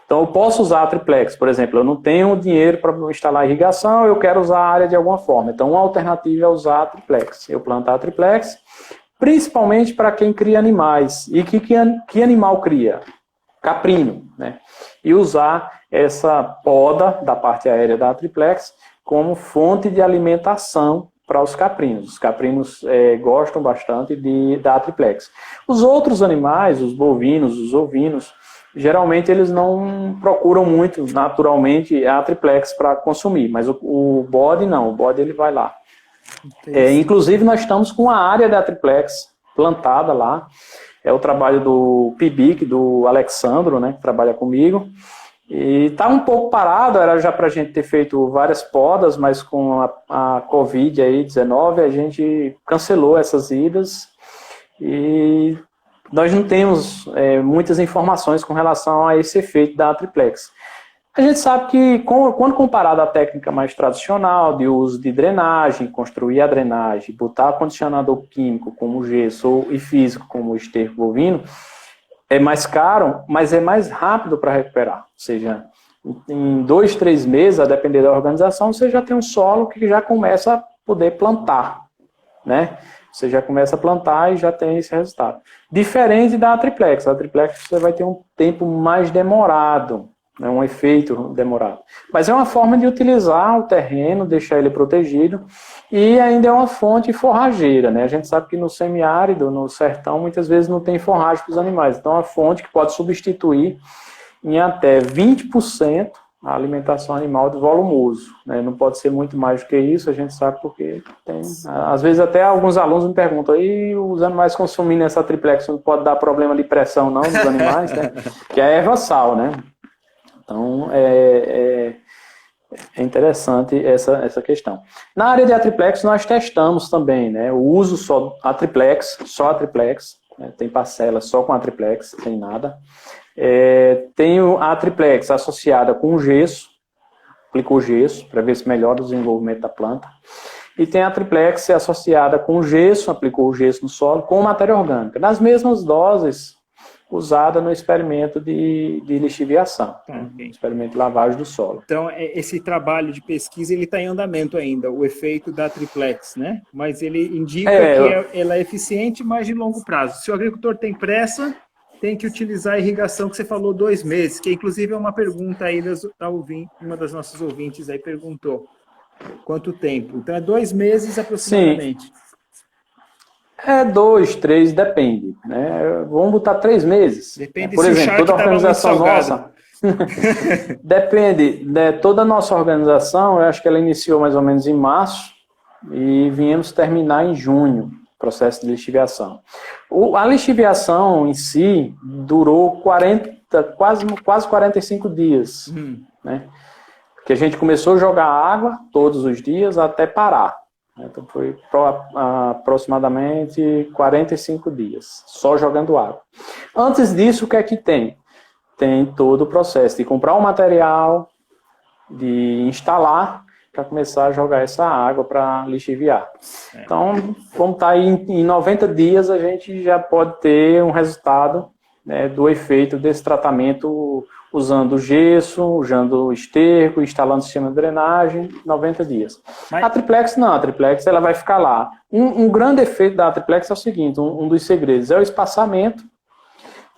Então, eu posso usar a triplex, por exemplo, eu não tenho dinheiro para instalar irrigação, eu quero usar a área de alguma forma. Então, uma alternativa é usar a triplex. Eu plantar a triplex, principalmente para quem cria animais. E que animal cria? Caprino, né? E usar essa poda da parte aérea da triplex como fonte de alimentação para os caprinos. Os caprinos gostam bastante da triplex. Os outros animais, os bovinos, os ovinos, geralmente eles não procuram muito naturalmente a triplex para consumir, mas o bode não, o bode ele vai lá. Inclusive nós estamos com a área da triplex plantada lá. É o trabalho do PIBIC, do Alexandro, né, que trabalha comigo. E está um pouco parado, era já para a gente ter feito várias podas, mas com a Covid-19 a gente cancelou essas idas e nós não temos muitas informações com relação a esse efeito da triplex. A gente sabe que, quando comparado à técnica mais tradicional de uso de drenagem, construir a drenagem, botar condicionador químico como o gesso e físico como o esterco bovino, é mais caro, mas é mais rápido para recuperar. Ou seja, em 2, 3 meses, a depender da organização, você já tem um solo que já começa a poder plantar, né? Você já começa a plantar e já tem esse resultado. Diferente da triplex. A triplex você vai ter um tempo mais demorado, é um efeito demorado. Mas é uma forma de utilizar o terreno, deixar ele protegido, e ainda é uma fonte forrageira, né? A gente sabe que no semiárido, no sertão, muitas vezes não tem forragem para os animais. Então é uma fonte que pode substituir em até 20% a alimentação animal de volumoso, né? Não pode ser muito mais do que isso, a gente sabe porque tem... Às vezes até alguns alunos me perguntam, e os animais consumindo essa triplex não pode dar problema de pressão não dos animais, né? Que é a erva-sal, né? Então, é interessante essa questão. Na área de atriplex, nós testamos também, né, o uso só a triplex, né, tem parcela só com a triplex, sem nada. Tenho a triplex associada com gesso, aplicou gesso, para ver se melhora o desenvolvimento da planta. E tem a triplex associada com o gesso, aplicou o gesso no solo, com matéria orgânica, nas mesmas doses usada no experimento de lixiviação, Okay. Experimento de lavagem do solo. Então, esse trabalho de pesquisa ele está em andamento ainda, o efeito da triplex, né? Mas ele indica que ela é eficiente, mas de longo prazo. Se o agricultor tem pressa, tem que utilizar a irrigação que você falou 2 meses, que inclusive é uma pergunta aí uma das nossas ouvintes aí perguntou. Quanto tempo? Então, é 2 meses aproximadamente. Sim. 2, 3, depende, né? Vamos botar 3 meses. Depende Por se exemplo, o toda a charque organização estava muito nossa. Depende, né? Toda a nossa organização, eu acho que ela iniciou mais ou menos em março e viemos terminar em junho, o processo de lixiviação. A lixiviação em si durou quase 45 dias, né? Porque a gente começou a jogar água todos os dias até parar. Então foi aproximadamente 45 dias, só jogando água. Antes disso, o que é que tem? Tem todo o processo de comprar o material, de instalar, para começar a jogar essa água para lixiviar. Então, vamos estar aí em 90 dias, a gente já pode ter um resultado, né, do efeito desse tratamento usando gesso, usando esterco, instalando sistema de drenagem, 90 dias. A triplex não, a triplex ela vai ficar lá. Um grande efeito da triplex é o seguinte, um dos segredos é o espaçamento,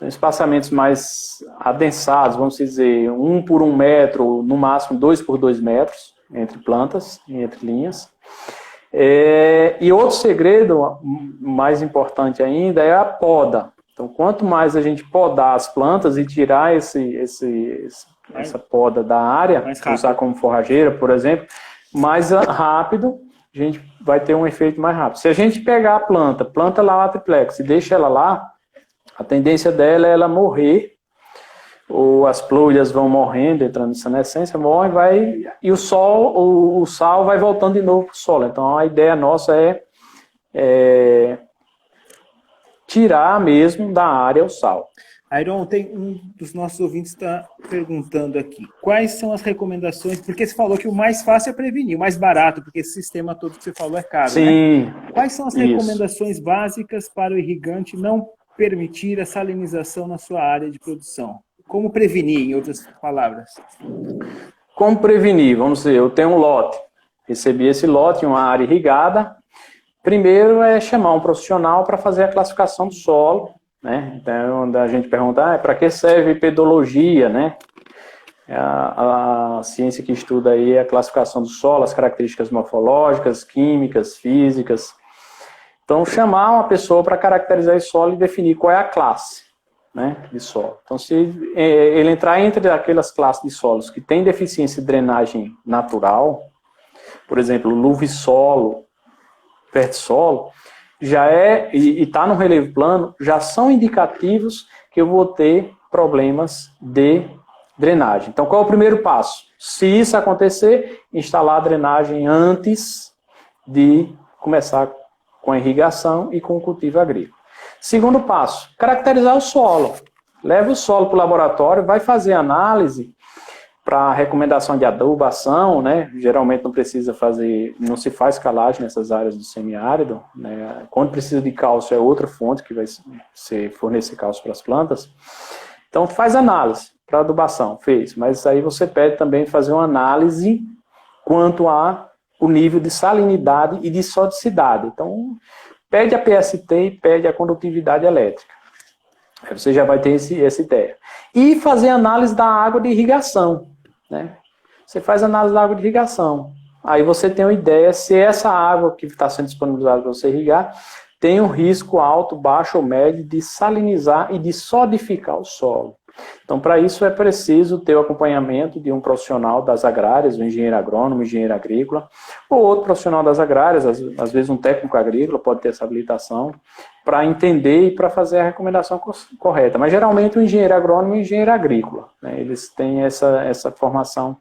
espaçamentos mais adensados, vamos dizer, 1 por 1 metro, no máximo 2 por 2 metros, entre plantas, entre linhas. E outro segredo, mais importante ainda, é a poda. Então, quanto mais a gente podar as plantas e tirar essa poda da área, usar como forrageira, por exemplo, mais rápido, a gente vai ter um efeito mais rápido. Se a gente pegar a planta lá a triplex e deixa ela lá, a tendência dela é ela morrer, ou as plúrias vão morrendo, entrando em senescência, morre, e o sal vai voltando de novo para o solo. Então, a ideia nossa é tirar mesmo da área o sal. Airon, tem um dos nossos ouvintes está perguntando aqui, quais são as recomendações, porque você falou que o mais fácil é prevenir, o mais barato, porque esse sistema todo que você falou é caro, Sim, né? Quais são as recomendações básicas para o irrigante não permitir a salinização na sua área de produção? Como prevenir, em outras palavras? Como prevenir? Vamos dizer, eu tenho um lote, recebi esse lote em uma área irrigada. Primeiro é chamar um profissional para fazer a classificação do solo, né? Então, onde a gente pergunta, para que serve pedologia, né? A ciência que estuda aí a classificação do solo, as características morfológicas, químicas, físicas. Então, chamar uma pessoa para caracterizar esse solo e definir qual é a classe, né, de solo. Então, se ele entrar entre aquelas classes de solos que têm deficiência de drenagem natural, por exemplo, luvissolo, vertissolo, já e está no relevo plano, já são indicativos que eu vou ter problemas de drenagem. Então, qual é o primeiro passo? Se isso acontecer, instalar a drenagem antes de começar com a irrigação e com o cultivo agrícola. Segundo passo, caracterizar o solo. Leva o solo para o laboratório, vai fazer análise para recomendação de adubação, né? Geralmente não se faz calagem nessas áreas do semiárido, né? Quando precisa de cálcio é outra fonte que vai fornecer cálcio para as plantas. Então faz análise para adubação, mas aí você pede também fazer uma análise quanto a o nível de salinidade e de sodicidade. Então pede a PST e pede a condutividade elétrica. Aí você já vai ter essa ideia. E fazer análise da água de irrigação, né? Você faz análise da água de irrigação. Aí você tem uma ideia se essa água que está sendo disponibilizada para você irrigar tem um risco alto, baixo ou médio de salinizar e de sodificar o solo. Então, para isso é preciso ter o acompanhamento de um profissional das agrárias, um engenheiro agrônomo, um engenheiro agrícola, ou outro profissional das agrárias, às vezes um técnico agrícola pode ter essa habilitação, para entender e para fazer a recomendação correta. Mas, geralmente, o engenheiro agrônomo e o engenheiro agrícola, né? Eles têm essa formação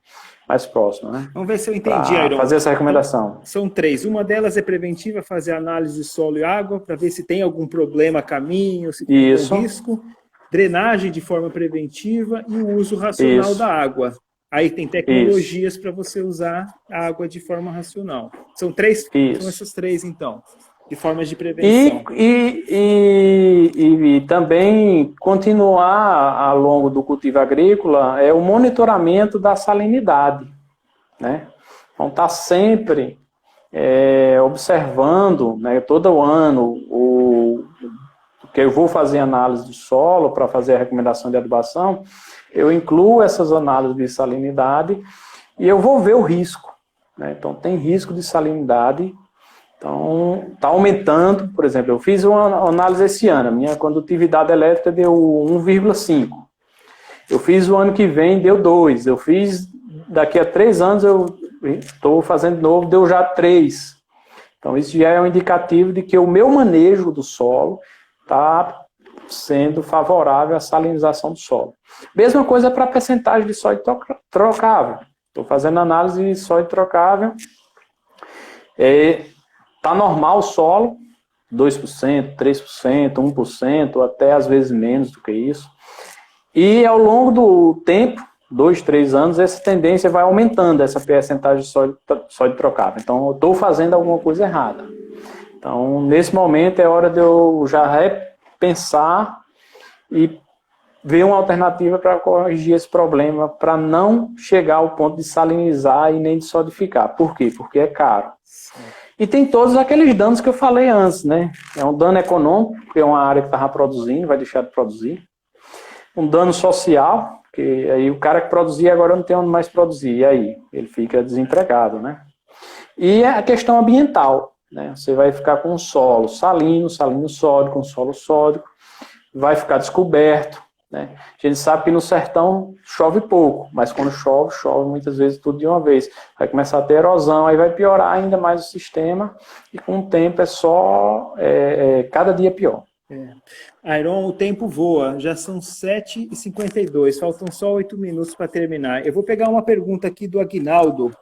mais próxima, né? Vamos ver se eu entendi, Airon. Fazer essa recomendação. São 3. Uma delas é preventiva, fazer análise de solo e água, para ver se tem algum problema a caminho, se tem algum risco. Drenagem de forma preventiva e o uso racional da água. Aí tem tecnologias para você usar a água de forma racional. São essas três, então, de formas de prevenção. E também continuar ao longo do cultivo agrícola o monitoramento da salinidade, né? Então, está sempre observando, né, todo ano, que eu vou fazer análise do solo para fazer a recomendação de adubação, eu incluo essas análises de salinidade e eu vou ver o risco, né? Então, tem risco de salinidade. Então, está aumentando. Por exemplo, eu fiz uma análise esse ano, a minha condutividade elétrica deu 1,5. Eu fiz o ano que vem, deu 2. Eu fiz, daqui a 3 anos, eu estou fazendo de novo, deu já 3. Então, isso já é um indicativo de que o meu manejo do solo está sendo favorável à salinização do solo. Mesma coisa para a percentagem de sódio trocável. Estou fazendo análise de sódio trocável. Está normal o solo, 2%, 3%, 1%, até às vezes menos do que isso. E ao longo do tempo, 2, 3 anos, essa tendência vai aumentando, essa percentagem de sódio trocável. Então, eu estou fazendo alguma coisa errada. Então, nesse momento, é hora de eu já repensar e ver uma alternativa para corrigir esse problema, para não chegar ao ponto de salinizar e nem de solidificar. Por quê? Porque é caro. E tem todos aqueles danos que eu falei antes, né? É um dano econômico, porque é uma área que estava produzindo, vai deixar de produzir. Um dano social, porque aí o cara que produzia agora não tem onde mais produzir, e aí? Ele fica desempregado, né? E a questão ambiental, né? Você vai ficar com um solo salino sódico, um solo sódico, vai ficar descoberto, né? A gente sabe que no sertão chove pouco, mas quando chove muitas vezes tudo de uma vez. Vai começar a ter erosão, aí vai piorar ainda mais o sistema, e com o tempo é só cada dia pior. Ayron, o tempo voa, já são 7h52, faltam só 8 minutos para terminar. Eu vou pegar uma pergunta aqui do Aguinaldo.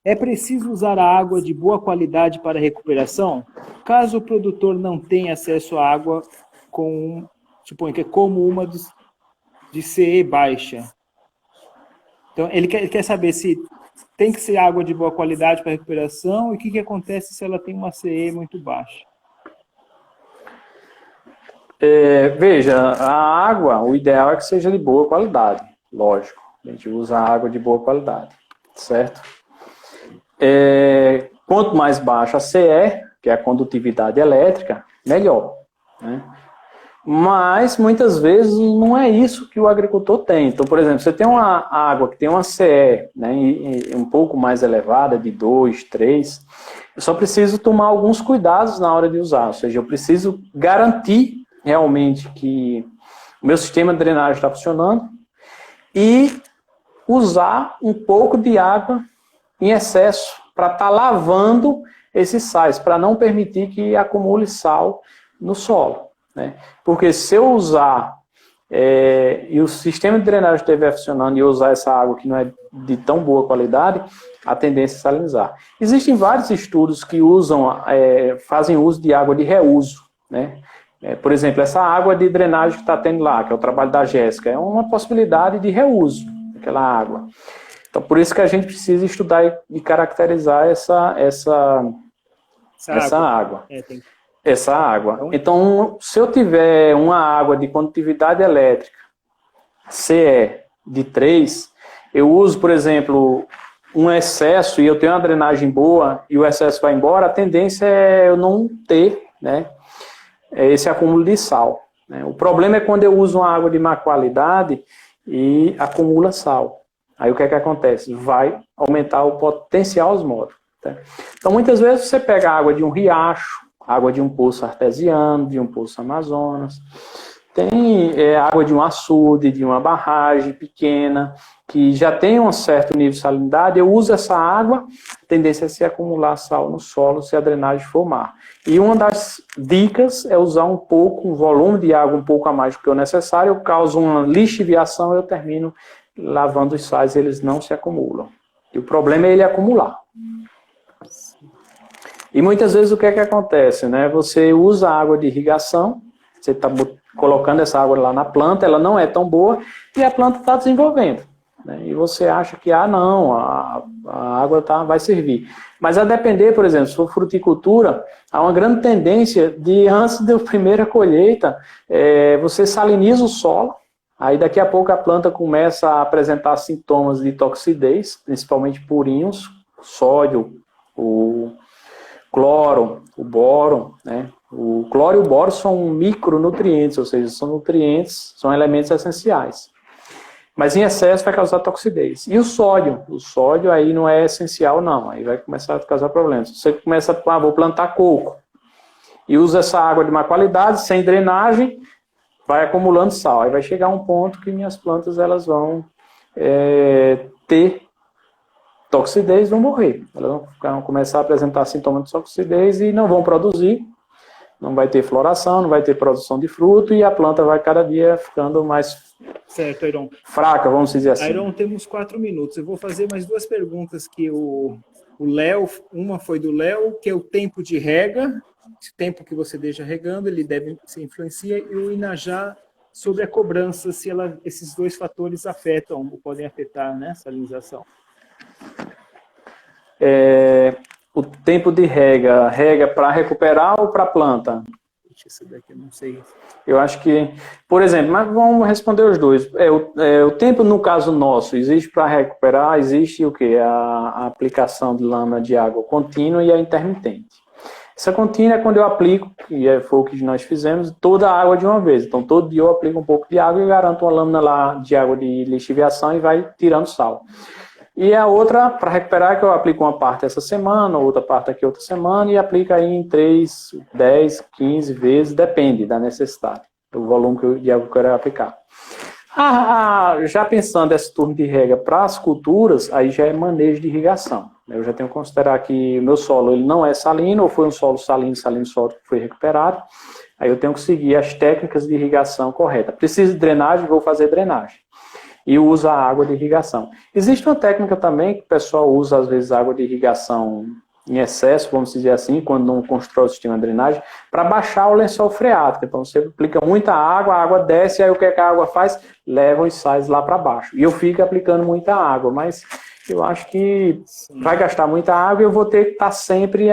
É preciso usar a água de boa qualidade para recuperação? Caso o produtor não tenha acesso à água suponho que é como uma de CE baixa. Então, ele quer saber se tem que ser água de boa qualidade para recuperação e o que acontece se ela tem uma CE muito baixa. Veja, a água, o ideal é que seja de boa qualidade, lógico. A gente usa água de boa qualidade, certo? Quanto mais baixa a CE, que é a condutividade elétrica, melhor, né? Mas, muitas vezes, não é isso que o agricultor tem. Então, por exemplo, você tem uma água que tem uma CE, né, um pouco mais elevada, de 2, 3, eu só preciso tomar alguns cuidados na hora de usar. Ou seja, eu preciso garantir realmente que o meu sistema de drenagem está funcionando e usar um pouco de água em excesso para estar lavando esses sais, para não permitir que acumule sal no solo, né? Porque se eu usar e o sistema de drenagem estiver funcionando e eu usar essa água que não é de tão boa qualidade, a tendência é salinizar. Existem vários estudos que fazem uso de água de reuso, né? Por exemplo, essa água de drenagem que está tendo lá, que é o trabalho da Jéssica, é uma possibilidade de reuso daquela água. Então, por isso que a gente precisa estudar e caracterizar essa água. Essa água. Então, se eu tiver uma água de condutividade elétrica CE de 3, eu uso, por exemplo, um excesso e eu tenho uma drenagem boa e o excesso vai embora, a tendência é eu não ter, né, esse acúmulo de sal, né? O problema é quando eu uso uma água de má qualidade e acumula sal. Aí o que é que acontece? Vai aumentar o potencial osmótico, tá? Então, muitas vezes você pega a água de um riacho, água de um poço artesiano, de um poço Amazonas, tem água de um açude, de uma barragem pequena, que já tem um certo nível de salinidade. Eu uso essa água, a tendência é se acumular sal no solo se a drenagem for má. E uma das dicas é usar um volume de água um pouco a mais do que o necessário. Eu causo uma lixiviação e eu termino lavando os sais, eles não se acumulam. E o problema é ele acumular. E muitas vezes o que é que acontece, né? Você usa água de irrigação, você está colocando essa água lá na planta, ela não é tão boa e a planta está desenvolvendo. né? E você acha que, não, a água vai servir. Mas a depender, por exemplo, se for fruticultura, há uma grande tendência de, antes da primeira colheita, você saliniza o solo, aí daqui a pouco a planta começa a apresentar sintomas de toxidez, principalmente por íons, sódio, o cloro, o boro, né? O cloro e o boro são micronutrientes, ou seja, são nutrientes, são elementos essenciais. Mas em excesso vai causar toxidez. E o sódio aí não é essencial não, aí vai começar a causar problemas. Você começa, vou plantar coco, e usa essa água de má qualidade, sem drenagem, vai acumulando sal. Aí vai chegar um ponto que minhas plantas elas vão ter toxidez, vão morrer. Elas vão começar a apresentar sintomas de toxidez e não vão produzir, não vai ter floração, não vai ter produção de fruto e a planta vai cada dia ficando mais certo, Airon. Fraca, vamos dizer assim. Airon, temos 4 minutos. Eu vou fazer mais 2 perguntas que o Léo, uma foi do Léo, que é o tempo de rega, o tempo que você deixa regando, ele deve se influencia, e o Inajá sobre a cobrança, se esses 2 fatores afetam ou podem afetar, né, a salinização. O tempo de rega para recuperar ou para a planta? Isso daqui eu não sei. Eu acho que, por exemplo, mas vamos responder os dois. O tempo, no caso nosso, existe para recuperar, existe o quê? A aplicação de lâmina de água contínua e a intermitente. Essa contínua é quando eu aplico, e foi o que nós fizemos, toda a água de uma vez. Então, todo dia eu aplico um pouco de água e garanto uma lâmina lá de água de lixiviação e vai tirando sal. E a outra, para recuperar, que eu aplico uma parte essa semana, outra parte aqui outra semana, e aplico aí em 3, 10, 15 vezes, depende da necessidade, do volume de água que eu quero aplicar. Já pensando esse turno de rega para as culturas, aí já é manejo de irrigação. Eu já tenho que considerar que o meu solo ele não é salino, ou foi um solo salino sólido que foi recuperado, aí eu tenho que seguir as técnicas de irrigação corretas. Preciso de drenagem, vou fazer drenagem. E usa a água de irrigação. Existe uma técnica também que o pessoal usa, às vezes, água de irrigação em excesso, vamos dizer assim, quando não constrói o sistema de drenagem, para baixar o lençol freático. Então, você aplica muita água, a água desce, aí o que a água faz? Leva os sais lá para baixo. E eu fico aplicando muita água, mas eu acho que vai gastar muita água e eu vou ter que estar sempre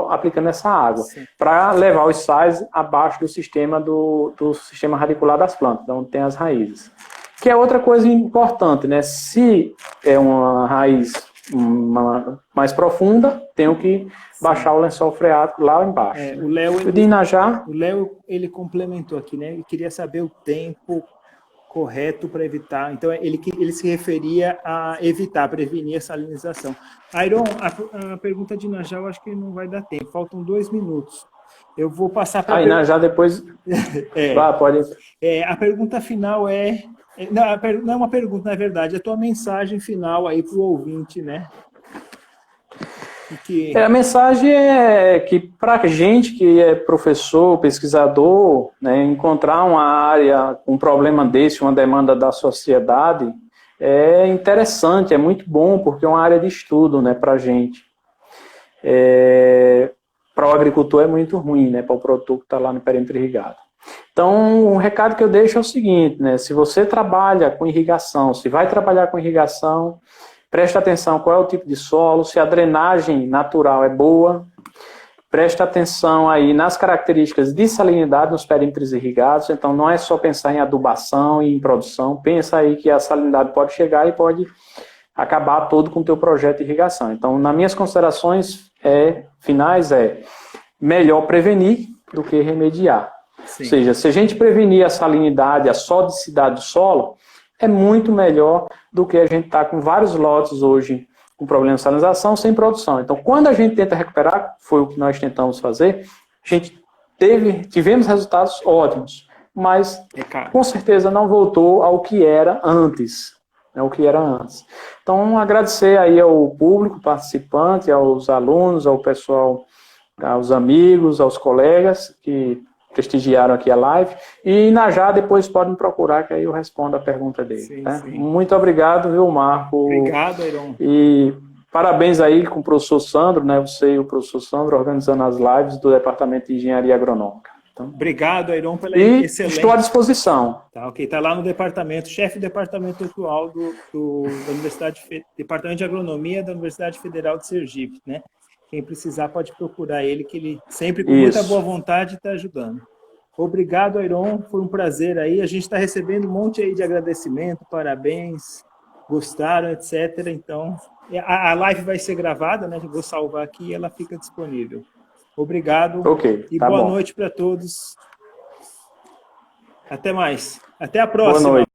aplicando essa água para levar os sais abaixo do sistema, do sistema radicular das plantas, onde tem as raízes. Que é outra coisa importante, né? Se é uma raiz mais profunda, tenho que baixar o lençol freático lá embaixo. O Léo, de Inajá, ele complementou aqui, né? Ele queria saber o tempo correto para evitar. Então, ele se referia a evitar, prevenir a salinização. Airon, a pergunta de Inajá eu acho que não vai dar tempo. Faltam 2 minutos. Eu vou passar para a Inajá depois... pode... a pergunta final não é uma pergunta, na verdade, é a tua mensagem final aí para o ouvinte, né? A mensagem é que para a gente que é professor, pesquisador, né, encontrar uma área, um problema desse, uma demanda da sociedade, é interessante, é muito bom, porque é uma área de estudo, né, para a gente. Para o agricultor é muito ruim, né, para o produtor que está lá no perímetro irrigado. Então, o recado que eu deixo é o seguinte, né? Se você trabalha com irrigação, se vai trabalhar com irrigação, preste atenção qual é o tipo de solo, se a drenagem natural é boa, preste atenção aí nas características de salinidade nos perímetros irrigados, então não é só pensar em adubação e em produção, pensa aí que a salinidade pode chegar e pode acabar todo com o teu projeto de irrigação. Então, nas minhas considerações finais melhor prevenir do que remediar. Sim. Ou seja, se a gente prevenir a salinidade, a sodicidade do solo, é muito melhor do que a gente estar com vários lotes hoje com problema de salinização sem produção. Então, quando a gente tenta recuperar, foi o que nós tentamos fazer, a gente tivemos resultados ótimos, mas com certeza não voltou ao que era antes. Então, agradecer aí ao público participante, aos alunos, ao pessoal, aos amigos, aos colegas que prestigiaram aqui a live, e Inajá depois pode me procurar, que aí eu respondo a pergunta dele. Sim, tá? Sim. Muito obrigado, viu, Marco? Obrigado, Airon. E parabéns aí com o professor Sandro, né? Você e o professor Sandro organizando as lives do Departamento de Engenharia Agronômica. Então, obrigado, Airon, pela e excelente... estou à disposição. Tá, ok. Está lá no departamento, chefe do departamento atual da Departamento de Agronomia da Universidade Federal de Sergipe, né? Quem precisar pode procurar ele, que ele sempre, com muita boa vontade, está ajudando. Obrigado, Airon. Foi um prazer aí. A gente está recebendo um monte aí de agradecimento, parabéns, gostaram, etc. Então, a live vai ser gravada, né? Eu vou salvar aqui e ela fica disponível. Obrigado. Ok, E tá boa bom. noite para todos. Até mais. Até a Boa próxima. noite.